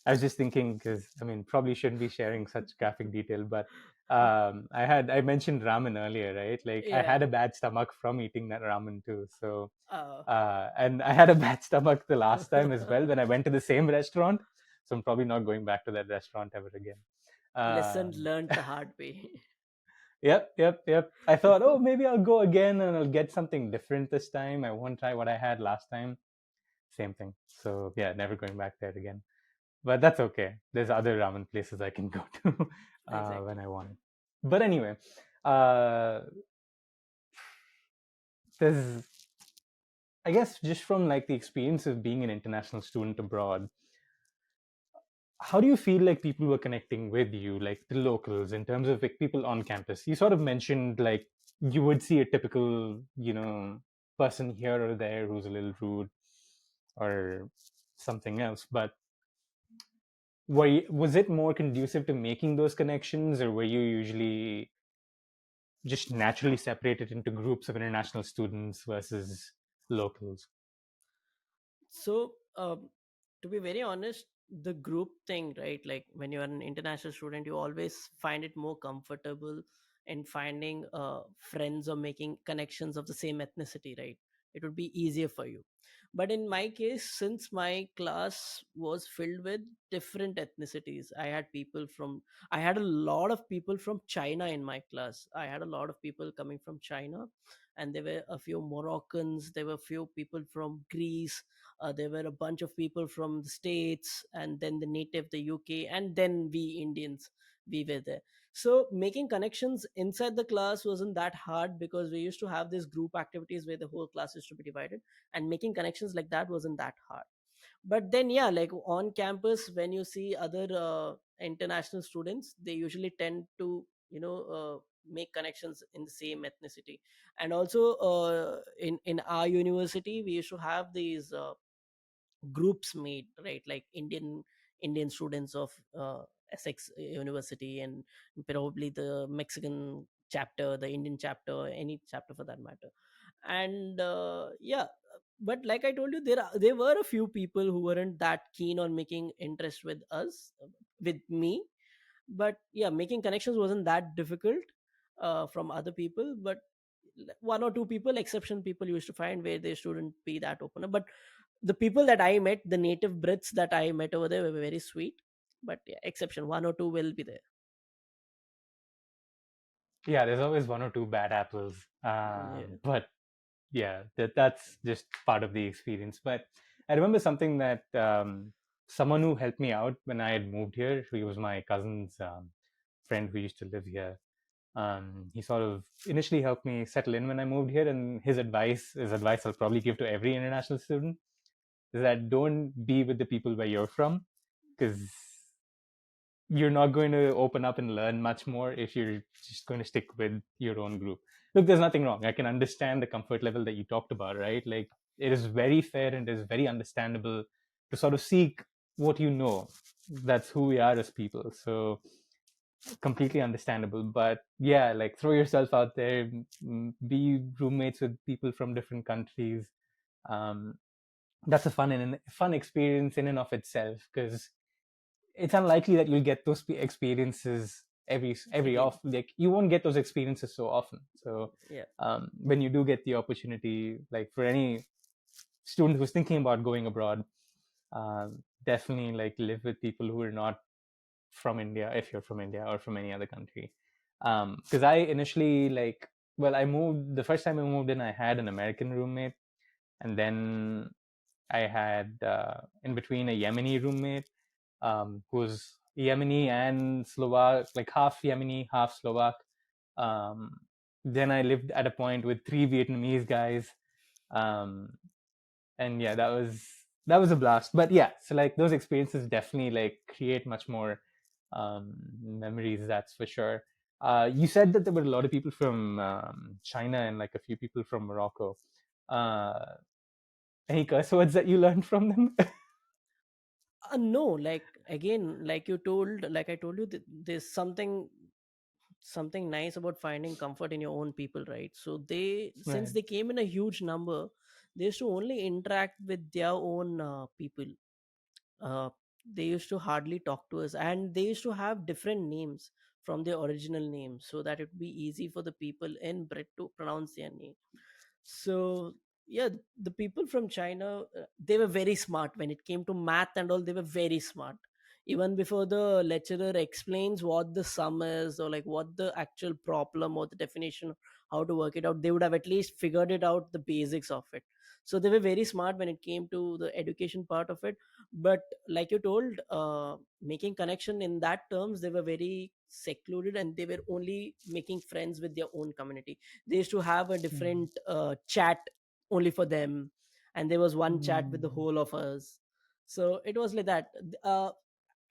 I was just thinking because I mean, probably shouldn't be sharing such graphic detail, but I mentioned ramen earlier, right? Like I Yeah. had a bad stomach from eating that ramen too. So uh, and I had a bad stomach the last time as well when I went to the same restaurant. So I'm probably not going back to that restaurant ever again. Lesson Um, learned the hard way. Yep. I thought, oh, maybe I'll go again and I'll get something different this time. I won't try what I had last time. Same thing. So yeah, never going back there again. But that's okay. There's other ramen places I can go to when Exactly. I want it. But anyway, uh, there's, I guess, just from like the experience of being an international student abroad, how do you feel like people were connecting with you, like the locals, in terms of like people on campus? You sort of mentioned like you would see a typical, person here or there who's a little rude or something else, but was it more conducive to making those connections, or were you usually just naturally separated into groups of international students versus locals? So, to be very honest, the group thing, right? Like when you're an international student, you always find it more comfortable in finding friends or making connections of the same ethnicity, right? It would be easier for you. But in my case, since my class was filled with different ethnicities, I had a lot of people from China in my class. I had a lot of people coming from China, and there were a few Moroccans, there were a few people from Greece, there were a bunch of people from the States, and then the native, the UK, and then we Indians, we were there. So making connections inside the class wasn't that hard because we used to have these group activities where the whole class used to be divided, and making connections like that wasn't that hard. But then, yeah, like on campus, when you see other international students, they usually tend to, make connections in the same ethnicity. And also, in our university, we used to have these groups made, right? Like Indian students of Essex University, and probably the Mexican chapter, the Indian chapter, any chapter for that matter. And yeah, but like I told you, there were a few people who weren't that keen on making interest with us, with me. But yeah, making connections wasn't that difficult from other people. But one or two people, exception people, used to find where they shouldn't be that open. But the people that I met, the native Brits that I met over there, were very sweet. But yeah, exception, one or two will be there. Yeah, there's always one or two bad apples, Yeah. but yeah, that's just part of the experience. But I remember something that someone who helped me out when I had moved here, he was my cousin's friend who used to live here. He sort of initially helped me settle in when I moved here, and his advice I'll probably give to every international student, is that don't be with the people where you're from, because you're not going to open up and learn much more if you're just going to stick with your own group. Look, there's nothing wrong. I can understand the comfort level that you talked about, right? Like, it is very fair and it is very understandable to sort of seek what you know. That's who we are as people. So, completely understandable. But yeah, like, throw yourself out there, be roommates with people from different countries. Um, that's a fun experience in and of itself, because it's unlikely that you'll get those experiences every Again. off, like you won't get those experiences so often. So Yeah. when you do get the opportunity, like for any student who's thinking about going abroad, definitely like live with people who are not from India, if you're from India or from any other country. Because I initially, like, well, I moved the first time I moved in, I had an American roommate, and then I had in between a Yemeni roommate, who's Yemeni and Slovak, like half Yemeni, half Slovak. Um, then I lived at a point with three Vietnamese guys, um, and yeah, that was a blast. But yeah, so like those experiences definitely like create much more memories. That's for sure. You said that there were a lot of people from China and like a few people from Morocco. Uh, any curse words that you learned from them? No, like again, like I told you, there's something nice about finding comfort in your own people, right? So they, since Right. they came in a huge number, they used to only interact with their own people. uh, they used to hardly talk to us, and they used to have different names from their original names, so that it would be easy for the people in Brit to pronounce their name. So yeah, the people from China, they were very smart when it came to math and all. They were very smart. even before the lecturer explains what the sum is, or like what the actual problem or the definition, how to work it out, they would have at least figured it out, the basics of it. So they were very smart when it came to the education part of it. But like you told, making connection in that terms, they were very secluded, and they were only making friends with their own community. They used to have a Mm. different chat only for them, and there was one chat with the Mm. whole of us. So it was like that.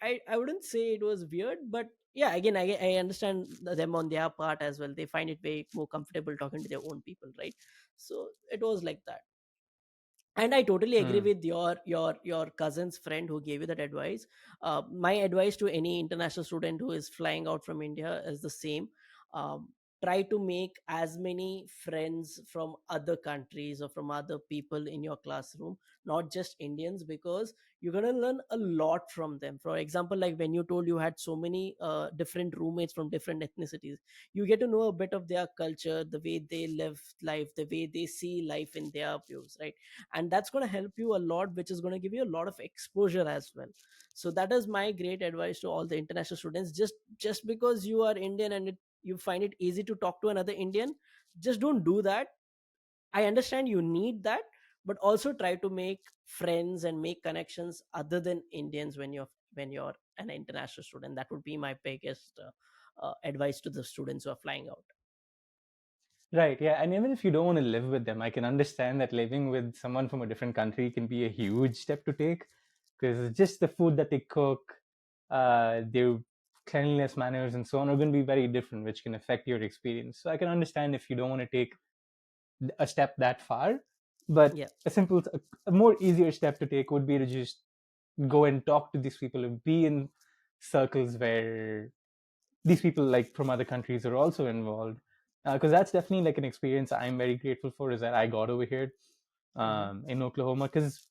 I wouldn't say it was weird, but yeah, again, I understand them on their part as well. They find it way more comfortable talking to their own people, right? So it was like that. And I totally agree Mm. with your cousin's friend who gave you that advice. My advice to any international student who is flying out from India is the same. um, Try to make as many friends from other countries or from other people in your classroom, not just Indians, because you're going to learn a lot from them. For example, like when you told you had so many different roommates from different ethnicities, you get to know a bit of their culture, the way they live life, the way they see life in their views, right? And that's going to help you a lot, which is going to give you a lot of exposure as well. So that is my great advice to all the international students. Just because you are Indian and you find it easy to talk to another Indian, just don't do that. I understand you need that, but also try to make friends and make connections other than Indians when you're an international student. That would be my biggest advice to the students who are flying out. Right, yeah. And even if you don't want to live with them, I can understand that living with someone from a different country can be a huge step to take, because just the food that they cook, their cleanliness manners, and so on are going to be very different, which can affect your experience. So I can understand if you don't want to take a step that far, but Yeah. a more easier step to take would be to just go and talk to these people and be in circles where these people like from other countries are also involved, because that's definitely like an experience I'm very grateful for, is that I got over here Hmm. in Oklahoma, because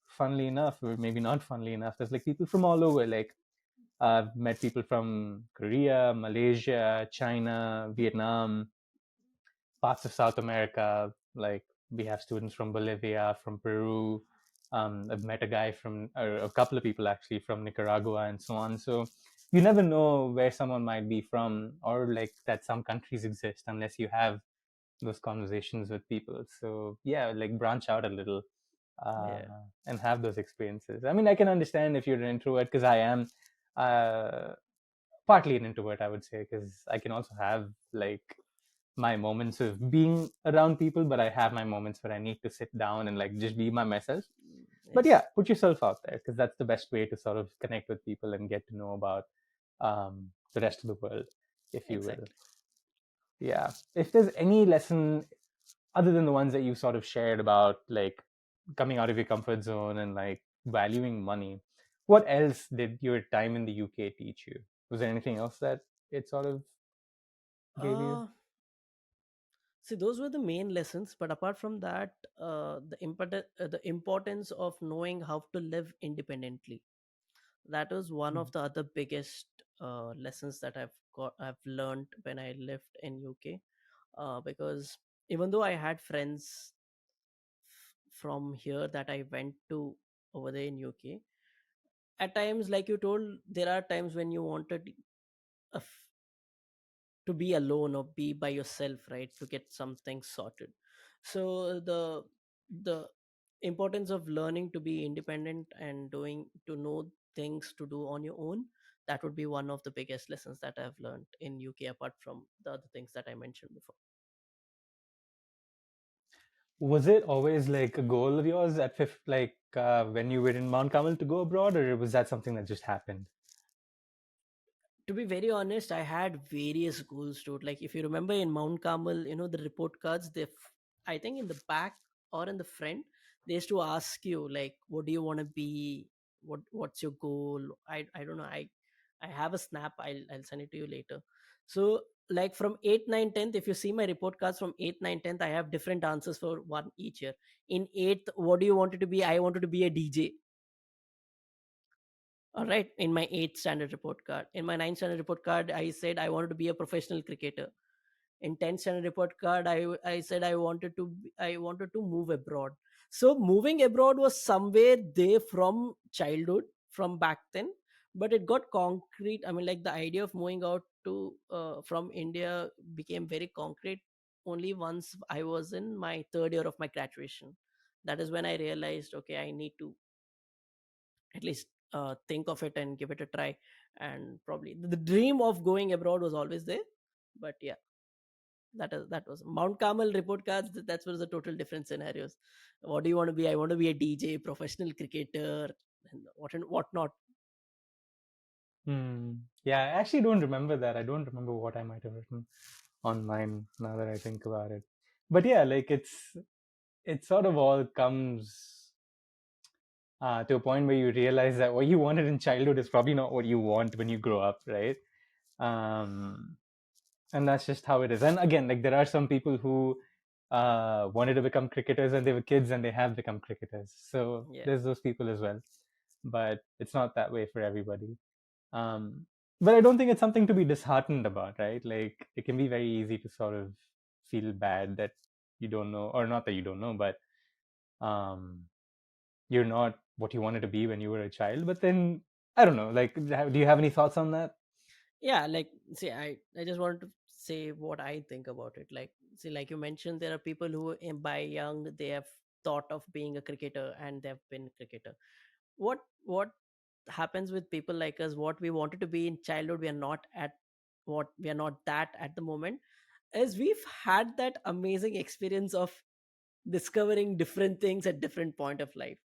funnily enough, or maybe not funnily enough, there's like people from all over. Like I've met people from Korea, Malaysia, China, Vietnam, parts of South America. Like we have students from Bolivia, from Peru. I've met a guy from, or a couple of people actually from Nicaragua and so on. So you never know where someone might be from, or like that some countries exist unless you have those conversations with people. So yeah, like branch out a little, uh, Yeah. and have those experiences. I mean, I can understand if you're an introvert, because I am. Uh, Partly an introvert, I would say, because I can also have like my moments of being around people, but I have my moments where I need to sit down and like just be by myself. But yeah, Yes. put yourself out there, because that's the best way to sort of connect with people and get to know about the rest of the world, if you will. Exactly. Yeah. If there's any lesson other than the ones that you sort of shared about like coming out of your comfort zone and like valuing money, what else did your time in the UK teach you? Was there anything else that it sort of gave you? uh See, those were the main lessons, but apart from that, the importance of knowing how to live independently. That was one of the other biggest lessons that I've learned when I lived in UK. Because even though I had friends from here that I went to over there in UK, at times, like you told, there are times when you wanted a to be alone or be by yourself, right, to get something sorted. So the importance of learning to be independent and doing to know things to do on your own, that would be one of the biggest lessons that I've learned in UK, apart from the other things that I mentioned before. Was it always like a goal of yours at fifth, like when you were in Mount Carmel, to go abroad, or was that something that just happened? To be very honest, I had various goals to it. Like if you remember in Mount Carmel, the report cards, I think in the back or in the front, they used to ask you like, what do you want to be? What's your goal? I don't know. I have a snap. I'll send it to you later. So like from 8th, 9th, 10th, if you see my report cards from 8th, 9th, 10th, I have different answers for one each year. In 8th, what do you want it to be? I wanted to be a DJ. All right, in my 8th standard report card. In my 9th standard report card, I said I wanted to be a professional cricketer. In 10th standard report card, I said I wanted to move abroad. So moving abroad was somewhere there from childhood, from back then. but it got concrete. I mean, like the idea of moving out to from India became very concrete only once I was in my third year of my graduation. That is when I realized, okay, I need to at least think of it and give it a try. And probably the dream of going abroad was always there, but yeah, that was Mount Carmel report cards. That was a total different scenarios. What do you want to be? I want to be a DJ, professional cricketer, and what not. Hmm. Yeah, I actually don't remember that. I don't remember what I might have written on mine now that I think about it. But yeah, like it sort of all comes to a point where you realize that what you wanted in childhood is probably not what you want when you grow up, right? Um, and that's just how it is. And again, like there are some people who wanted to become cricketers and they were kids and they have become cricketers. So Yeah. there's those people as well, but it's not that way for everybody. Um, but I don't think it's something to be disheartened about, right? Like it can be very easy to sort of feel bad that you don't know, or not that you don't know, but um, you're not what you wanted to be when you were a child. But then I don't know. Like, do you have any thoughts on that? Yeah, like, see, I just wanted to say what I think about it. Like, see, like you mentioned, there are people who by young they have thought of being a cricketer and they've been cricketer. What happens with people like us, what we wanted to be in childhood, we are not at, what we are not that at the moment, is we've had that amazing experience of discovering different things at different point of life.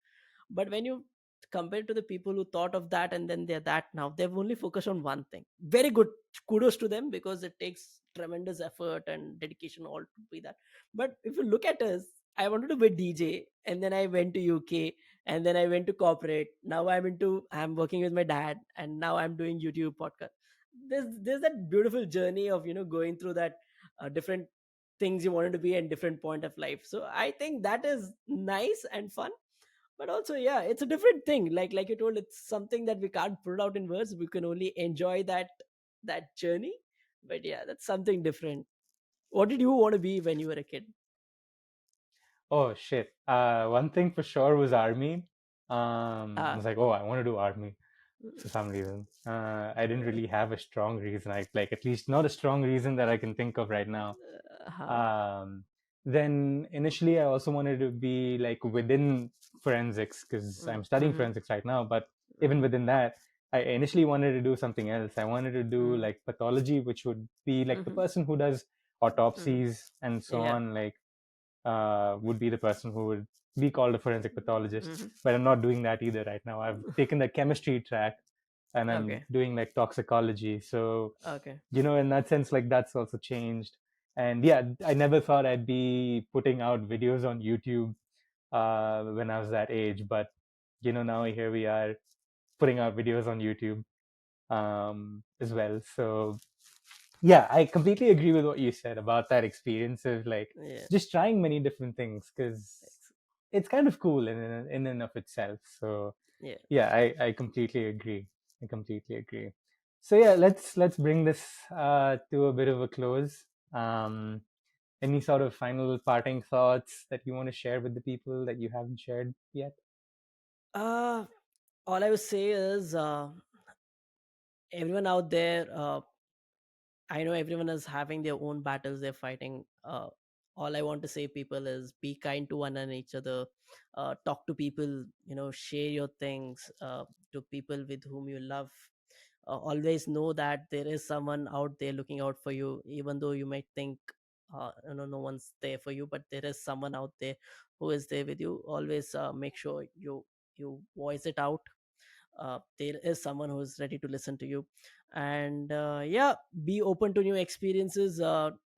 But when you compare to the people who thought of that and then they're that now, they've only focused on one thing. Very good, kudos to them, because it takes tremendous effort and dedication all to be that. But if you look at us, I wanted to be DJ and then I went to UK and then I went to corporate. Now I'm working with my dad and now I'm doing YouTube podcast. There's that beautiful journey of going through that different things you wanted to be in different point of life. So I think that is nice and fun. But also, yeah, it's a different thing. Like you told, it's something that we can't put it out in words. We can only enjoy that journey. But yeah, that's something different. What did you want to be when you were a kid? Oh shit. One thing for sure was army. I Ah, was like, oh, I want to do army for some reason. I didn't really have a strong reason. I like at least not a strong reason that I can think of right now. uh, Um, then initially, I also wanted to be like within forensics because I'm studying mm-hmm, forensics right now. But even within that, I initially wanted to do something else. I wanted to do mm-hmm, like pathology, which would be like the mm-hmm, person who does mm-hmm. autopsies and so Yeah. on. Like would be the person who would be called a forensic pathologist. Mm-hmm. But I'm not doing that either right now. I've taken the chemistry track and I'm Okay. doing like toxicology. So, Okay. in that sense, like that's also changed. And yeah, I never thought I'd be putting out videos on YouTube when I was that age. But, now here we are putting out videos on YouTube as well. So yeah, I completely agree with what you said about that experience of like Yeah. just trying many different things because it's kind of cool in and of itself. So Yeah. yeah, I completely agree. I completely agree. So yeah, let's bring this to a bit of a close. Any sort of final parting thoughts that you want to share with the people that you haven't shared yet? uh all I would say is, everyone out there, I know everyone is having their own battles they're fighting. All I want to say, people, is be kind to one and each other. Talk to people, share your things to people with whom you love. Always know that there is someone out there looking out for you, even though you might think no one's there for you, but there is someone out there who is there with you. Always make sure you voice it out. There is someone who's ready to listen to you. And yeah, be open to new experiences.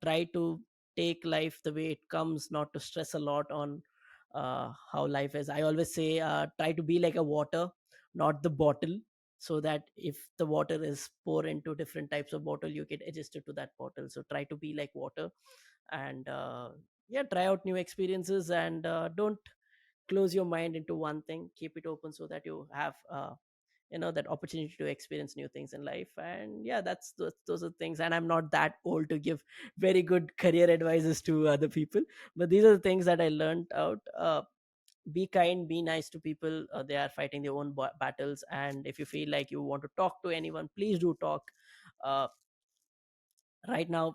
Try to take life the way it comes, not to stress a lot on how life is. I always say, try to be like a water, not the bottle, so that if the water is poured into different types of bottle, you get adjusted to that bottle. So try to be like water. And yeah, try out new experiences, and don't close your mind into one thing. Keep it open so that you have that opportunity to experience new things in life. And yeah, those are things. And I'm not that old to give very good career advices to other people, but these are the things that I learned out. be kind, be nice to people. They are fighting their own battles, and if you feel like you want to talk to anyone, please do talk. uh, right now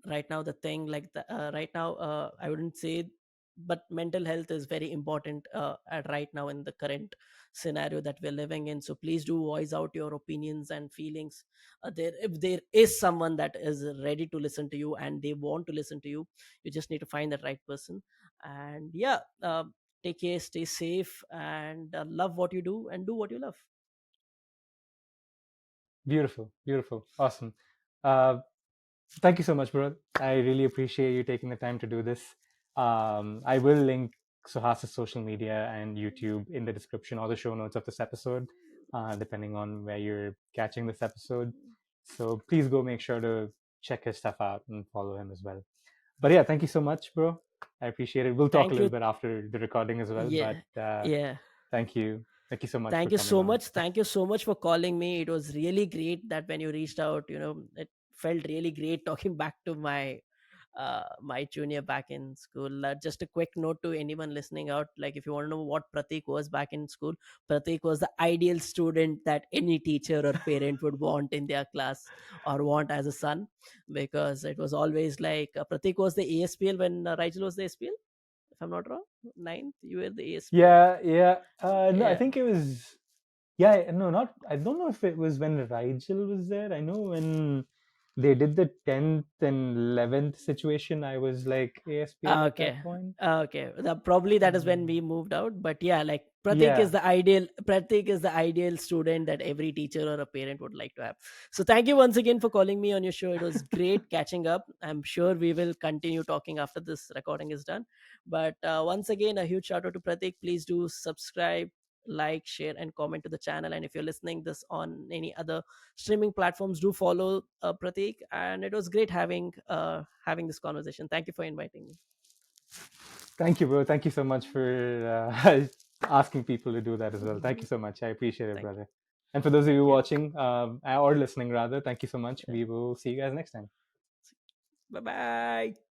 right now the thing like right now, I wouldn't say, but mental health is very important right now in the current scenario that we're living in. So please do voice out your opinions and feelings. There, if there is someone that is ready to listen to you and they want to listen to you, you just need to find that right person. And yeah, take care, stay safe, and love what you do and do what you love. Beautiful, beautiful, awesome. Uh, Thank you so much, bro. I really appreciate you taking the time to do this. I will link Suhas's social media and YouTube in the description or the show notes of this episode, depending on where you're catching this episode. So please go make sure to check his stuff out and follow him as well. But yeah, thank you so much, bro. I appreciate it. We'll talk a Thank little you. bit after the recording as well. Yeah, But yeah. thank you. Thank you so much for Thank you coming so on. much. Thank you so much for calling me. It was really great that when you reached out, it felt really great talking back to my junior back in school. Just a quick note to anyone listening out, like if you want to know what Prateek was back in school, Prateek was the ideal student that any teacher or parent would want in their class or want as a son, because it was always like Prateek was the ASPL when Rigel was the ASPL, if I'm not wrong. Ninth, you were the ASPL. Yeah, yeah. No, I Yeah. think it was. Yeah, no, not. I don't know if it was when Rigel was there. I know when they did the 10th and 11th situation, I was like ASPL at Okay. that point. Okay. Probably that is when Um, we moved out. But yeah, like yeah, Pratik is the ideal student that every teacher or a parent would like to have. So thank you once again for calling me on your show. It was great catching up. I'm sure we will continue talking after this recording is done. But once again, a huge shout out to Pratik. Please do subscribe, like, share, and comment to the channel. And if you're listening this on any other streaming platforms, do follow Pratik. And it was great having this conversation. Thank you for inviting me. thank you, bro. Thank you so much for asking people to do that as well. Thank you so much. I appreciate it, Thank you. brother. And for those of you Thank you. watching or listening, rather, thank you so much. Yeah. We will see you guys next time. Bye bye.